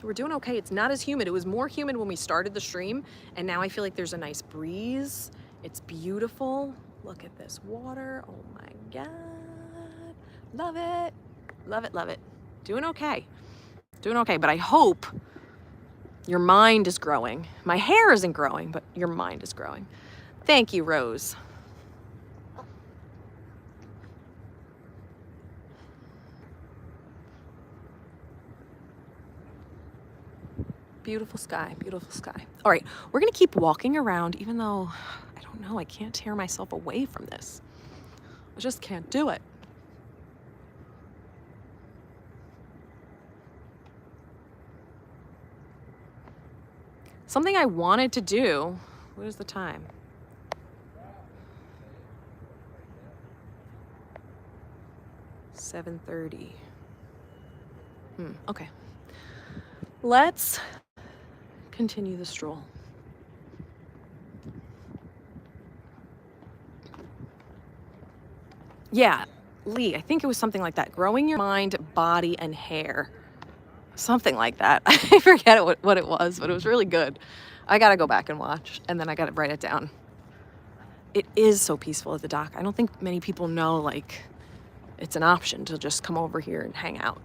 We're doing okay. It's not as humid. It was more humid when we started the stream, and now I feel like there's a nice breeze. It's beautiful. Look at this water. Oh my God. Love it. Love it. Doing okay. But I hope your mind is growing. My hair isn't growing, but your mind is growing. Thank you, Rose. Beautiful sky. All right, we're gonna keep walking around, even though, I don't know, I can't tear myself away from this. I just can't do it. Something I wanted to do, what is the time? $7:30. Okay. Let's continue the stroll. Yeah, Lee, I think it was something like that. Growing your mind, body, and hair. Something like that. I forget what it was, but it was really good. I gotta go back and watch, and then I gotta write it down. It is so peaceful at the dock. I don't think many people know, like, it's an option to just come over here and hang out.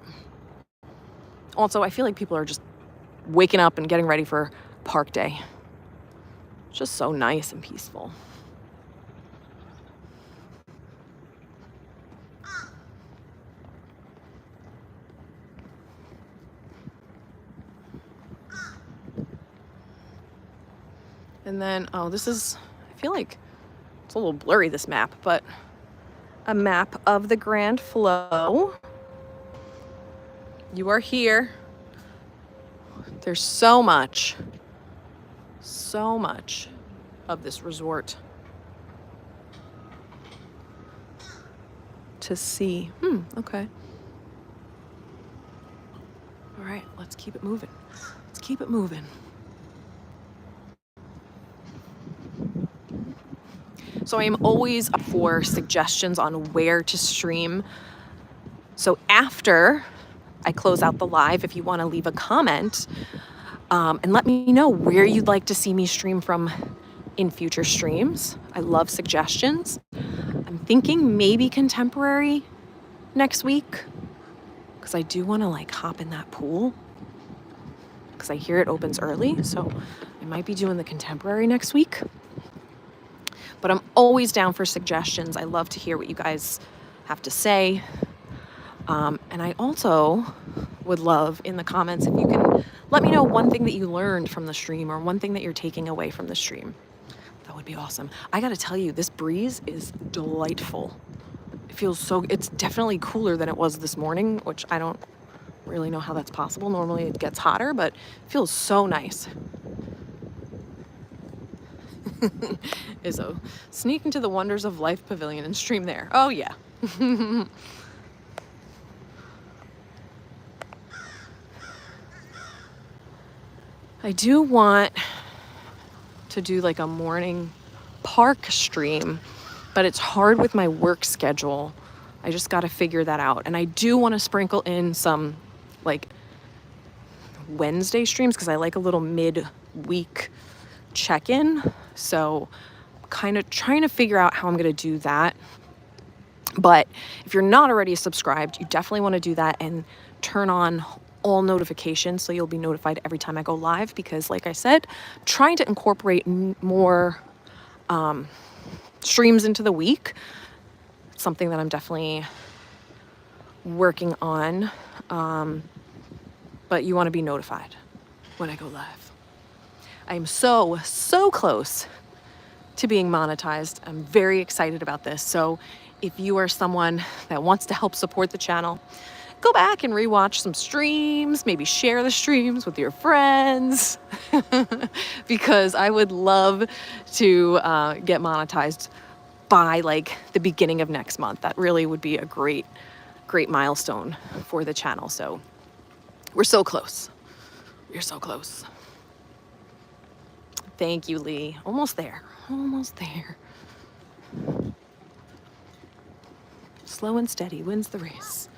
Also, I feel like people are just waking up and getting ready for park day. It's just so nice and peaceful. And then, oh, this is, I feel like it's a little blurry, this map, but a map of the Grand Flow. You are here. There's so much of this resort to see. Okay. All right, let's keep it moving. So I am always up for suggestions on where to stream. So after I close out the live, if you want to leave a comment and let me know where you'd like to see me stream from in future streams. I love suggestions. I'm thinking maybe contemporary next week because I do want to like hop in that pool because I hear it opens early. So I might be doing the contemporary next week. But I'm always down for suggestions. I love to hear what you guys have to say. And I also would love in the comments if you can let me know one thing that you learned from the stream or one thing that you're taking away from the stream. That would be awesome. I gotta tell you, this breeze is delightful. It feels so, it's definitely cooler than it was this morning, which I don't really know how that's possible. Normally it gets hotter, but it feels so nice. Izzo, sneak into the Wonders of Life Pavilion and stream there. Oh yeah. I do want to do like a morning park stream, but it's hard with my work schedule. I just got to figure that out. And I do want to sprinkle in some like Wednesday streams because I like a little mid-week check-in. So kind of trying to figure out how I'm going to do that. But if you're not already subscribed, you definitely want to do that and turn on all notifications so you'll be notified every time I go live because like I said, trying to incorporate more streams into the week. It's something that I'm definitely working on. but you want to be notified when I go live. I am so close to being monetized. I'm very excited about this. So if you are someone that wants to help support the channel, go back and rewatch some streams, maybe share the streams with your friends, because I would love to get monetized by like the beginning of next month. That really would be a great milestone for the channel. So we're so close. We're so close. Thank you, Lee. Almost there. Almost there. Slow and steady wins the race.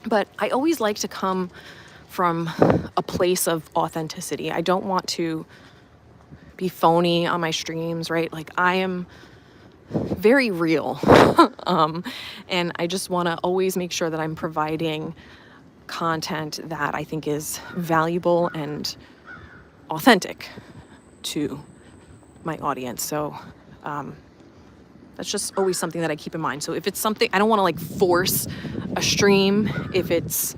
But I always like to come from a place of authenticity. I don't want to be phony on my streams, right? Like I am very real. And I just want to always make sure that I'm providing content that I think is valuable and authentic to my audience. So that's just always something that I keep in mind. So if it's something, I don't want to like force a stream if it's,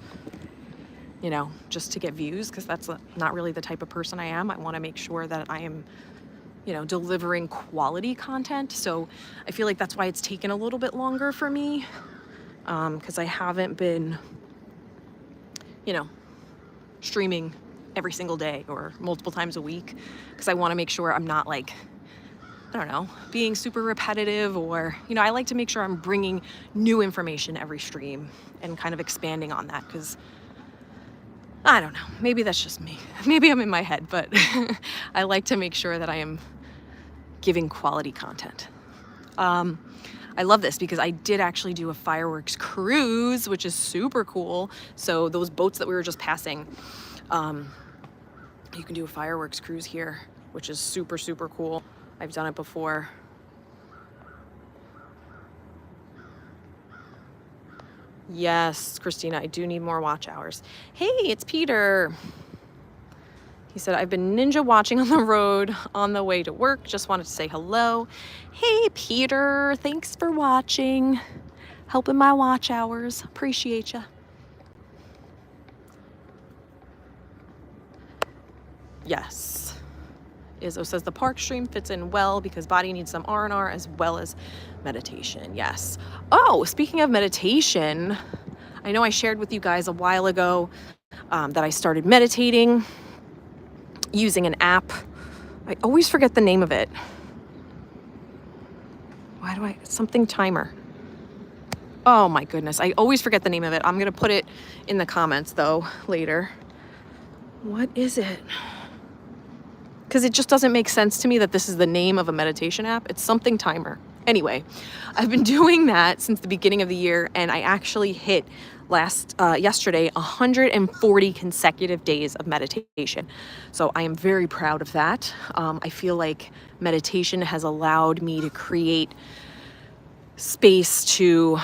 you know, just to get views, because that's not really the type of person I am. I want to make sure that I am, you know, delivering quality content. So I feel like that's why it's taken a little bit longer for me, because I haven't been, you know, streaming every single day or multiple times a week, because I want to make sure I'm not like, I don't know, being super repetitive, or, you know, I like to make sure I'm bringing new information every stream and kind of expanding on that, because I don't know, maybe that's just me. Maybe I'm in my head, but I like to make sure that I am giving quality content. I love this because I did actually do a fireworks cruise, which is super cool. So those boats that we were just passing, you can do a fireworks cruise here, which is super cool. I've done it before. Yes, Christina, I do need more watch hours. Hey, it's Peter. He said, I've been ninja watching on the road on the way to work. Just wanted to say hello. Hey, Peter, thanks for watching. Helping my watch hours. Appreciate ya. Yes. Izzo says the park stream fits in well because body needs some R&R as well as meditation. Yes. Oh, speaking of meditation, I know I shared with you guys a while ago that I started meditating using an app. I always forget the name of it. Something timer. Oh my goodness, I always forget the name of it. I'm gonna put it in the comments though later. What is it? Because it just doesn't make sense to me that this is the name of a meditation app. It's something timer. Anyway, I've been doing that since the beginning of the year, and I actually hit yesterday 140 consecutive days of meditation. So I am very proud of that. I feel like meditation has allowed me to create space to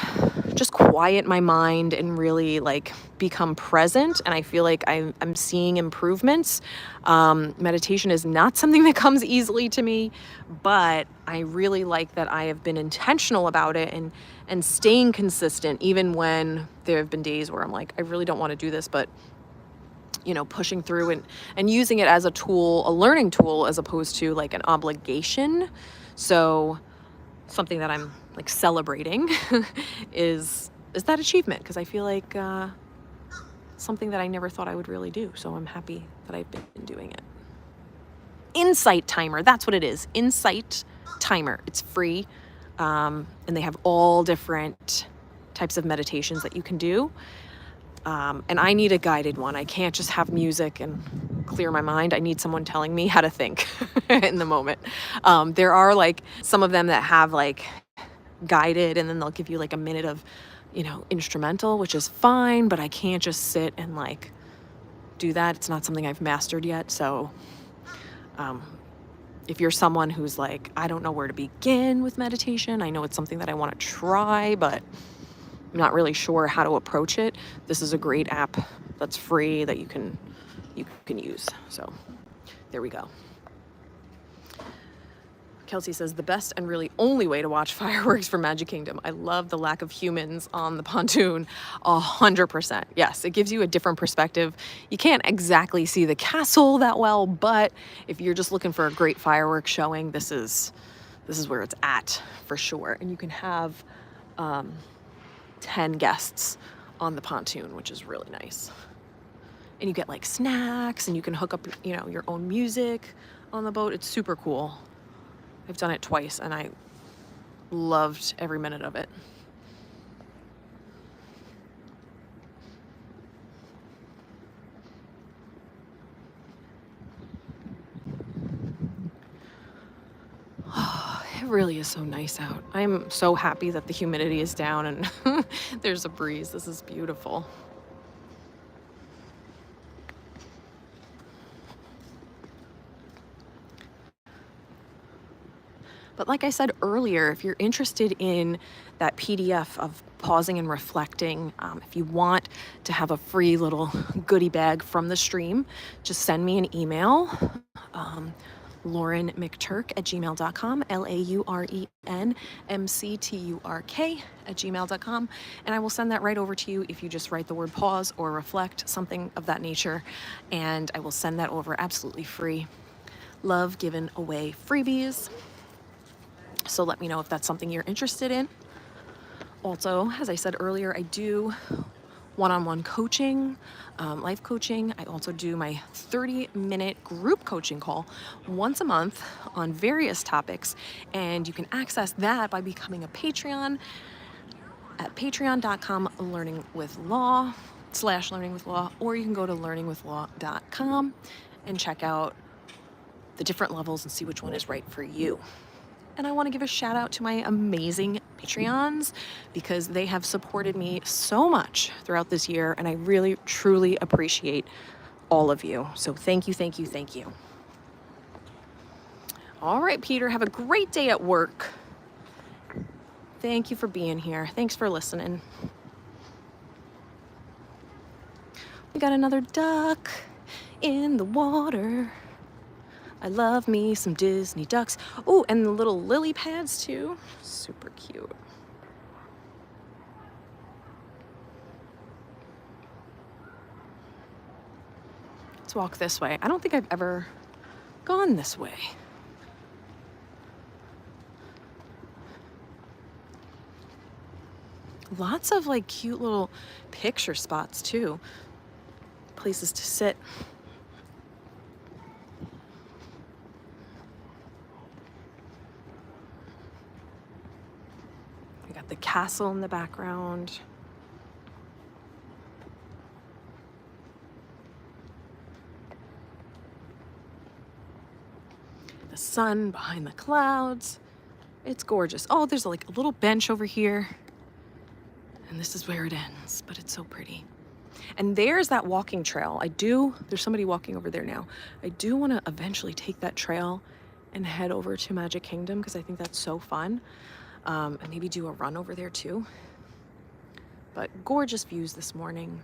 just quiet my mind and really like become present, and I feel like I'm seeing improvements. Meditation is not something that comes easily to me, but I really like that I have been intentional about it and staying consistent, even when there have been days where I'm like, I really don't want to do this, but you know, pushing through and using it as a tool, a learning tool, as opposed to like an obligation. So something that I'm like celebrating is that achievement, because I feel like something that I never thought I would really do. So I'm happy that I've been doing it. Insight timer, that's what it is. Insight timer. It's free, and they have all different types of meditations that you can do. And I need a guided one. I can't just have music and clear my mind. I need someone telling me how to think in the moment. There are like some of them that have like guided, and then they'll give you like a minute of, you know, instrumental, which is fine, but I can't just sit and like do that. It's not something I've mastered yet. So if you're someone who's like, I don't know where to begin with meditation, I know it's something that I want to try, but I'm not really sure how to approach it, this is a great app that's free that you can use. So there we go. Kelsey says, the best and really only way to watch fireworks for Magic Kingdom. I love the lack of humans on the pontoon. 100%. Yes, it gives you a different perspective. You can't exactly see the castle that well, but if you're just looking for a great fireworks showing, this is where it's at for sure. And you can have 10 guests on the pontoon, which is really nice. And you get like snacks, and you can hook up, you know, your own music on the boat. It's super cool. I've done it twice, and I loved every minute of it. It really is so nice out. I'm so happy that the humidity is down and there's a breeze. This is beautiful. But like I said earlier, if you're interested in that PDF of pausing and reflecting, if you want to have a free little goodie bag from the stream, just send me an email, LaurenMcTurk@gmail.com, LaurenMcTurk@gmail.com, and I will send that right over to you if you just write the word pause or reflect, something of that nature, and I will send that over absolutely free. Love giving away freebies. So let me know if that's something you're interested in. Also, as I said earlier, I do one-on-one coaching, life coaching. I also do my 30-minute group coaching call once a month on various topics. And you can access that by becoming a Patreon at patreon.com/learningwithlaw, or you can go to learningwithlaw.com and check out the different levels and see which one is right for you. And I want to give a shout out to my amazing Patreons because they have supported me so much throughout this year, and I really, truly appreciate all of you. So thank you, thank you, thank you. All right, Peter, have a great day at work. Thank you for being here. Thanks for listening. We got another duck in the water. I love me some Disney ducks. Oh, and the little lily pads too. Super cute. Let's walk this way. I don't think I've ever gone this way. Lots of like cute little picture spots too. Places to sit. The castle in the background. The sun behind the clouds. It's gorgeous. Oh, there's like a little bench over here. And this is where it ends, but it's so pretty. And there's that walking trail. There's somebody walking over there now. I do want to eventually take that trail and head over to Magic Kingdom because I think that's so fun. And maybe do a run over there too. But gorgeous views this morning.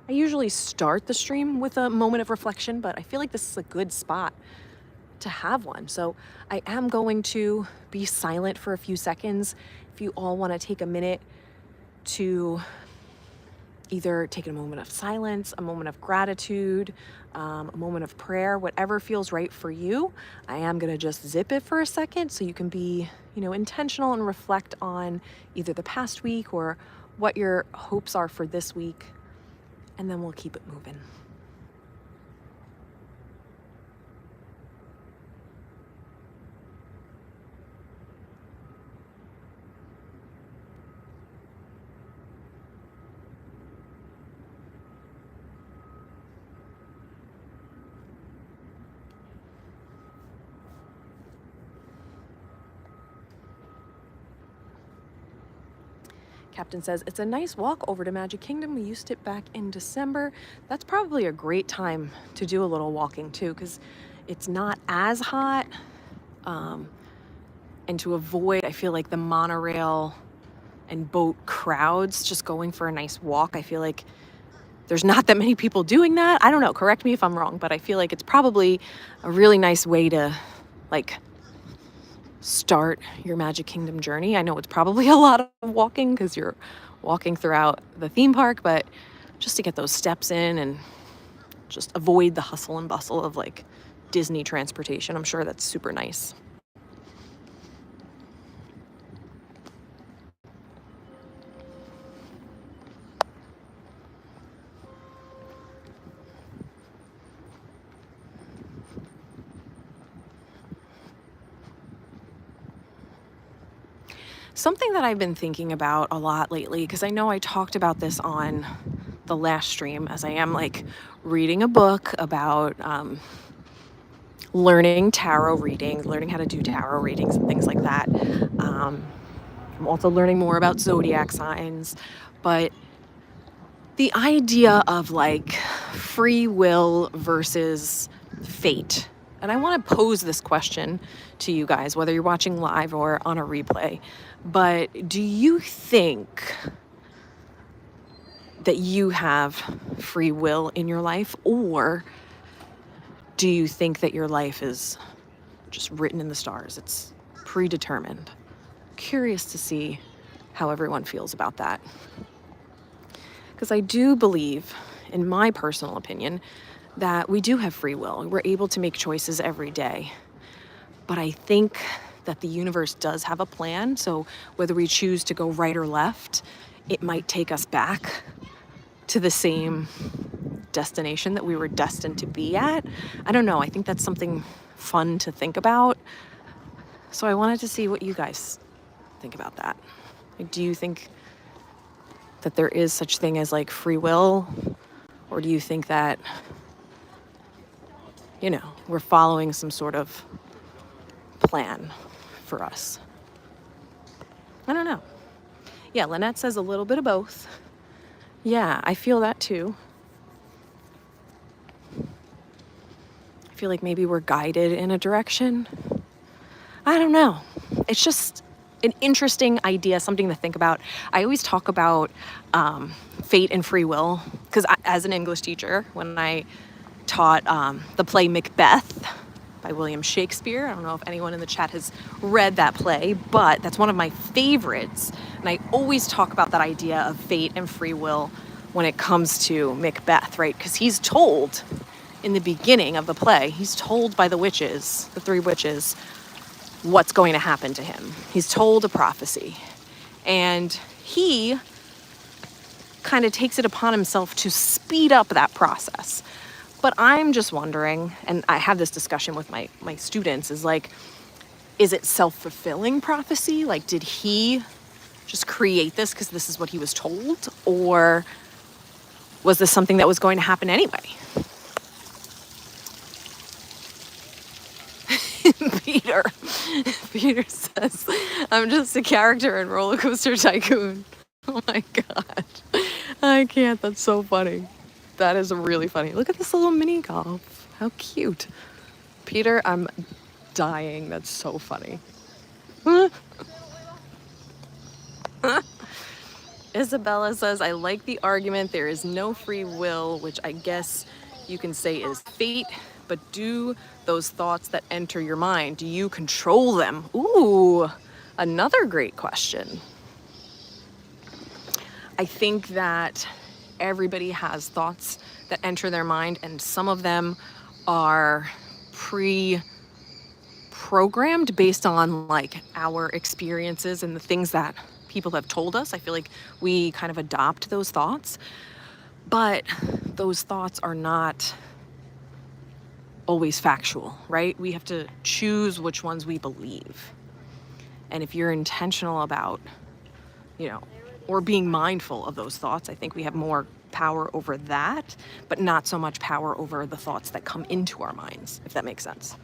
I usually start the stream with a moment of reflection, but I feel like this is a good spot to have one. So I am going to be silent for a few seconds. If you all want to take a minute to either take a moment of silence, a moment of gratitude, a moment of prayer, whatever feels right for you. I am gonna just zip it for a second so you can be, intentional and reflect on either the past week or what your hopes are for this week, and then we'll keep it moving. Captain says, it's a nice walk over to Magic Kingdom. We used it back in December. That's probably a great time to do a little walking too, because it's not as hot. And to avoid, I feel like the monorail and boat crowds just going for a nice walk. I feel like there's not that many people doing that. I don't know, correct me if I'm wrong, but I feel like it's probably a really nice way to like start your Magic Kingdom journey. I know it's probably a lot of walking because you're walking throughout the theme park, but just to get those steps in and just avoid the hustle and bustle of like Disney transportation. I'm sure that's super nice. Something that I've been thinking about a lot lately, because I know I talked about this on the last stream, as I am like reading a book about learning tarot readings, learning how to do tarot readings and things like that. I'm also learning more about zodiac signs, but the idea of like free will versus fate. And I want to pose this question to you guys, whether you're watching live or on a replay. But do you think that you have free will in your life, or do you think that your life is just written in the stars? It's predetermined. Curious to see how everyone feels about that. Because I do believe, in my personal opinion, that we do have free will. We're able to make choices every day. But I think that the universe does have a plan. So whether we choose to go right or left, it might take us back to the same destination that we were destined to be at. I don't know. I think that's something fun to think about. So I wanted to see what you guys think about that. Like, do you think that there is such thing as like free will? Or do you think that, you know, we're following some sort of plan for us? I don't know. Yeah, Lynette says a little bit of both. Yeah, I feel that too. I feel like maybe we're guided in a direction. I don't know. It's just an interesting idea, something to think about. I always talk about fate and free will because as an English teacher, when I taught the play Macbeth by William Shakespeare, I don't know if anyone in the chat has read that play, but that's one of my favorites. And I always talk about that idea of fate and free will when it comes to Macbeth, right? Because he's told in the beginning of the play, he's told by the witches, the three witches, what's going to happen to him. He's told a prophecy. And he kind of takes it upon himself to speed up that process. But I'm just wondering, and I have this discussion with my students, is like, is it self-fulfilling prophecy? Like, did he just create this because this is what he was told? Or was this something that was going to happen anyway? Peter says, I'm just a character in Roller Coaster Tycoon. Oh my God. I can't. That's so funny. That is really funny. Look at this little mini golf. How cute. Peter, I'm dying. That's so funny. Isabella says, I like the argument. There is no free will, which I guess you can say is fate. But do those thoughts that enter your mind, do you control them? Ooh, another great question. I think that everybody has thoughts that enter their mind, and some of them are pre-programmed based on like our experiences and the things that people have told us. I feel like we kind of adopt those thoughts, but those thoughts are not always factual, right? We have to choose which ones we believe. And if you're intentional about, you know, or being mindful of those thoughts, I think we have more power over that, but not so much power over the thoughts that come into our minds, if that makes sense.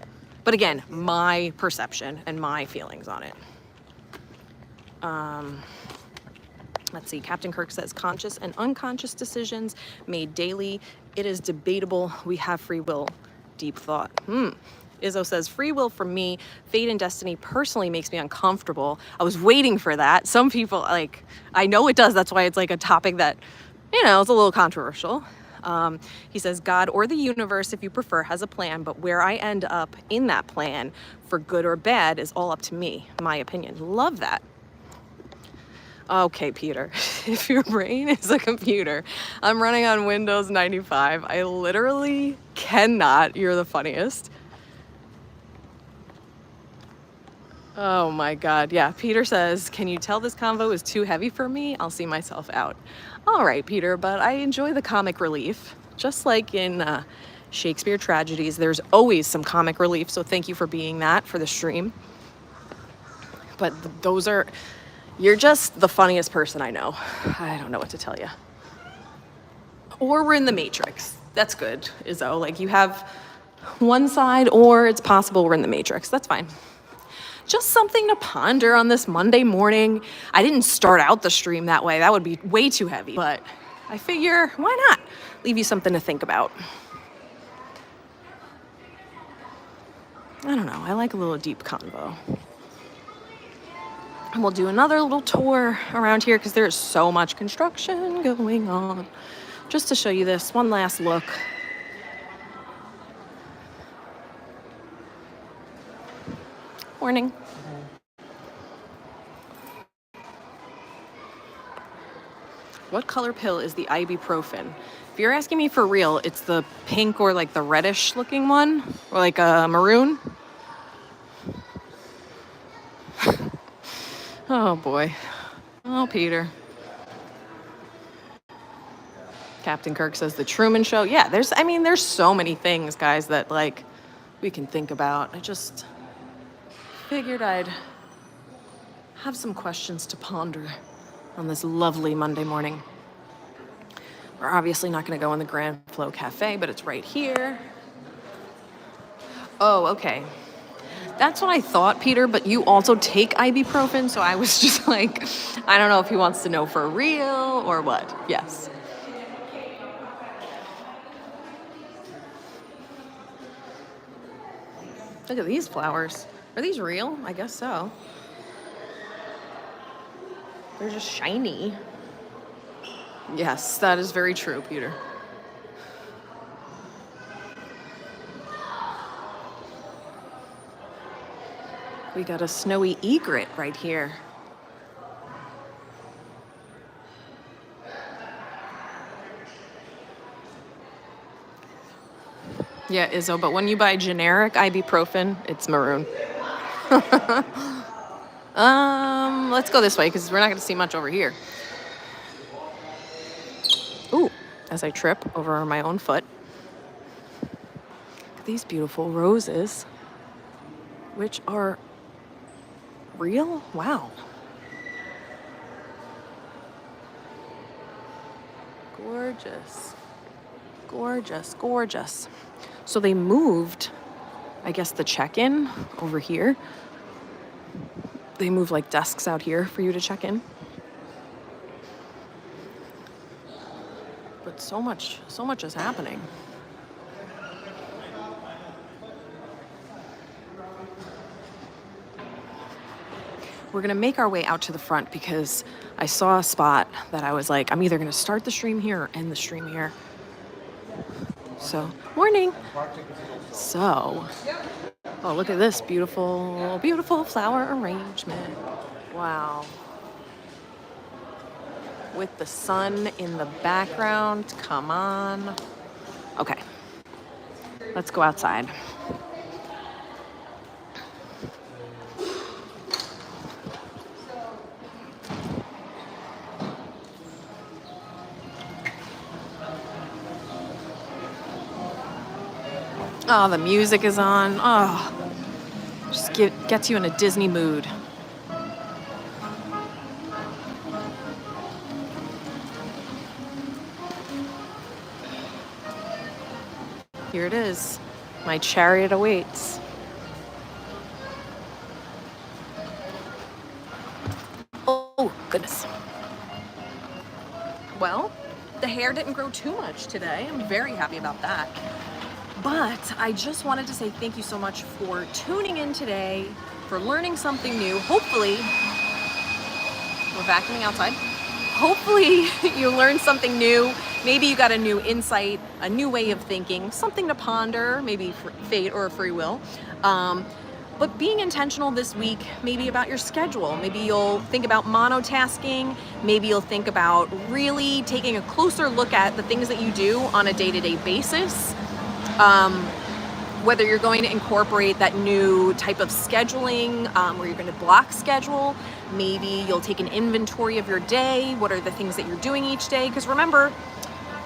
But again, my perception and my feelings on it. Let's see, Captain Kirk says, conscious and unconscious decisions made daily. It is debatable. We have free will. Deep thought. Izzo says, free will for me, fate and destiny personally makes me uncomfortable. I was waiting for that. Some people, like, I know it does. That's why it's like a topic that, you know, it's a little controversial. He says, God or the universe, if you prefer, has a plan, but where I end up in that plan, for good or bad, is all up to me, my opinion. Love that. Okay, Peter, if your brain is a computer, I'm running on Windows 95. I literally cannot. You're the funniest. Oh my God. Yeah, Peter says, can you tell this convo is too heavy for me? I'll see myself out. All right, Peter, but I enjoy the comic relief. Just like in Shakespeare tragedies, there's always some comic relief, so thank you for being that for the stream. But those are... You're just the funniest person I know. I don't know what to tell you. Or we're in the Matrix. That's good, Izzo. Like, you have one side, or it's possible we're in the Matrix. That's fine. Just something to ponder on this Monday morning. I didn't start out the stream that way. That would be way too heavy. But I figure, why not? Leave you something to think about. I don't know. I like a little deep convo. And we'll do another little tour around here because there's so much construction going on. Just to show you this one last look. Morning. What color pill is the ibuprofen? If you're asking me for real, it's the pink or like the reddish looking one, or like a maroon. Oh boy. Oh, Peter. Captain Kirk says the Truman Show. Yeah, there's so many things, guys, that like we can think about. I just figured I'd have some questions to ponder on this lovely Monday morning. We're obviously not going to go in the Grand Flow Cafe, but it's right here. Oh, okay. That's what I thought, Peter, but you also take ibuprofen, so I was just like, I don't know if he wants to know for real or what. Yes. Look at these flowers. Are these real? I guess so. They're just shiny. Yes, that is very true, Peter. We got a snowy egret right here. Yeah, Izzo, but when you buy generic ibuprofen, it's maroon. Let's go this way because we're not going to see much over here. Ooh, as I trip over my own foot. Look at these beautiful roses, which are real? Wow. Gorgeous. Gorgeous, gorgeous. So they moved, I guess, the check-in over here. They move like desks out here for you to check in. But so much is happening. We're gonna make our way out to the front because I saw a spot that I was like, I'm either gonna start the stream here or end the stream here. So, morning. So, oh, look at this beautiful, beautiful flower arrangement. Wow. With the sun in the background, come on. Okay, let's go outside. Oh, the music is on. Oh, just gets you in a Disney mood. Here it is. My chariot awaits. Oh, goodness. Well, the hair didn't grow too much today. I'm very happy about that. But I just wanted to say thank you so much for tuning in today, for learning something new. Hopefully, we're vacuuming outside. Hopefully you learned something new. Maybe you got a new insight, a new way of thinking, something to ponder, maybe fate or free will. But being intentional this week, maybe about your schedule. Maybe you'll think about monotasking. Maybe you'll think about really taking a closer look at the things that you do on a day-to-day basis. Whether you're going to incorporate that new type of scheduling, where you're going to block schedule. Maybe you'll take an inventory of your day. What are the things that you're doing each day? Because remember,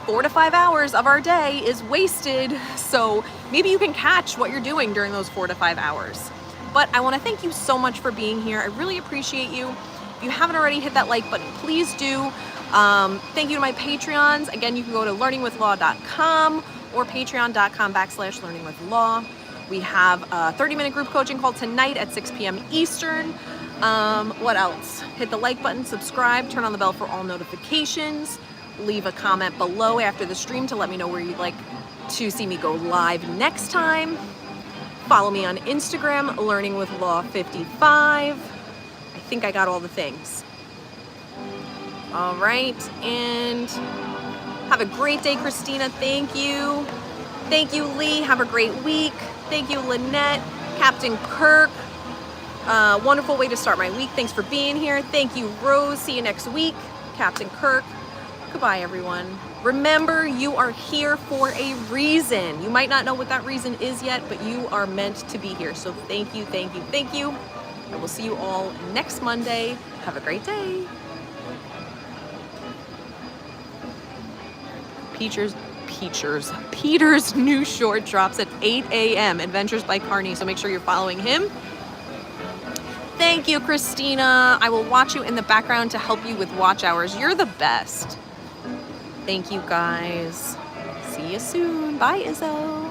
4 to 5 hours of our day is wasted. So maybe you can catch what you're doing during those 4 to 5 hours. But I want to thank you so much for being here. I really appreciate you. If you haven't already hit that like button, please do. Thank you to my Patreons. Again, you can go to learningwithlaw.com or patreon.com/learningwithlaw. We have a 30-minute group coaching call tonight at 6 p.m. Eastern. What else? Hit the like button, subscribe, turn on the bell for all notifications. Leave a comment below after the stream to let me know where you'd like to see me go live next time. Follow me on Instagram, learningwithlaw55. I think I got all the things. All right, and have a great day, Christina. Thank you. Thank you, Lee. Have a great week. Thank you, Lynette, Captain Kirk. Wonderful way to start my week. Thanks for being here. Thank you, Rose. See you next week. Captain Kirk. Goodbye, everyone. Remember, you are here for a reason. You might not know what that reason is yet, but you are meant to be here. So thank you, thank you, thank you. I will see you all next Monday. Have a great day. Peter's new short drops at 8 a.m. Adventures by Carney, so make sure you're following him. Thank you, Christina. I will watch you in the background to help you with watch hours. You're the best. Thank you, guys. See you soon. Bye, Izzo.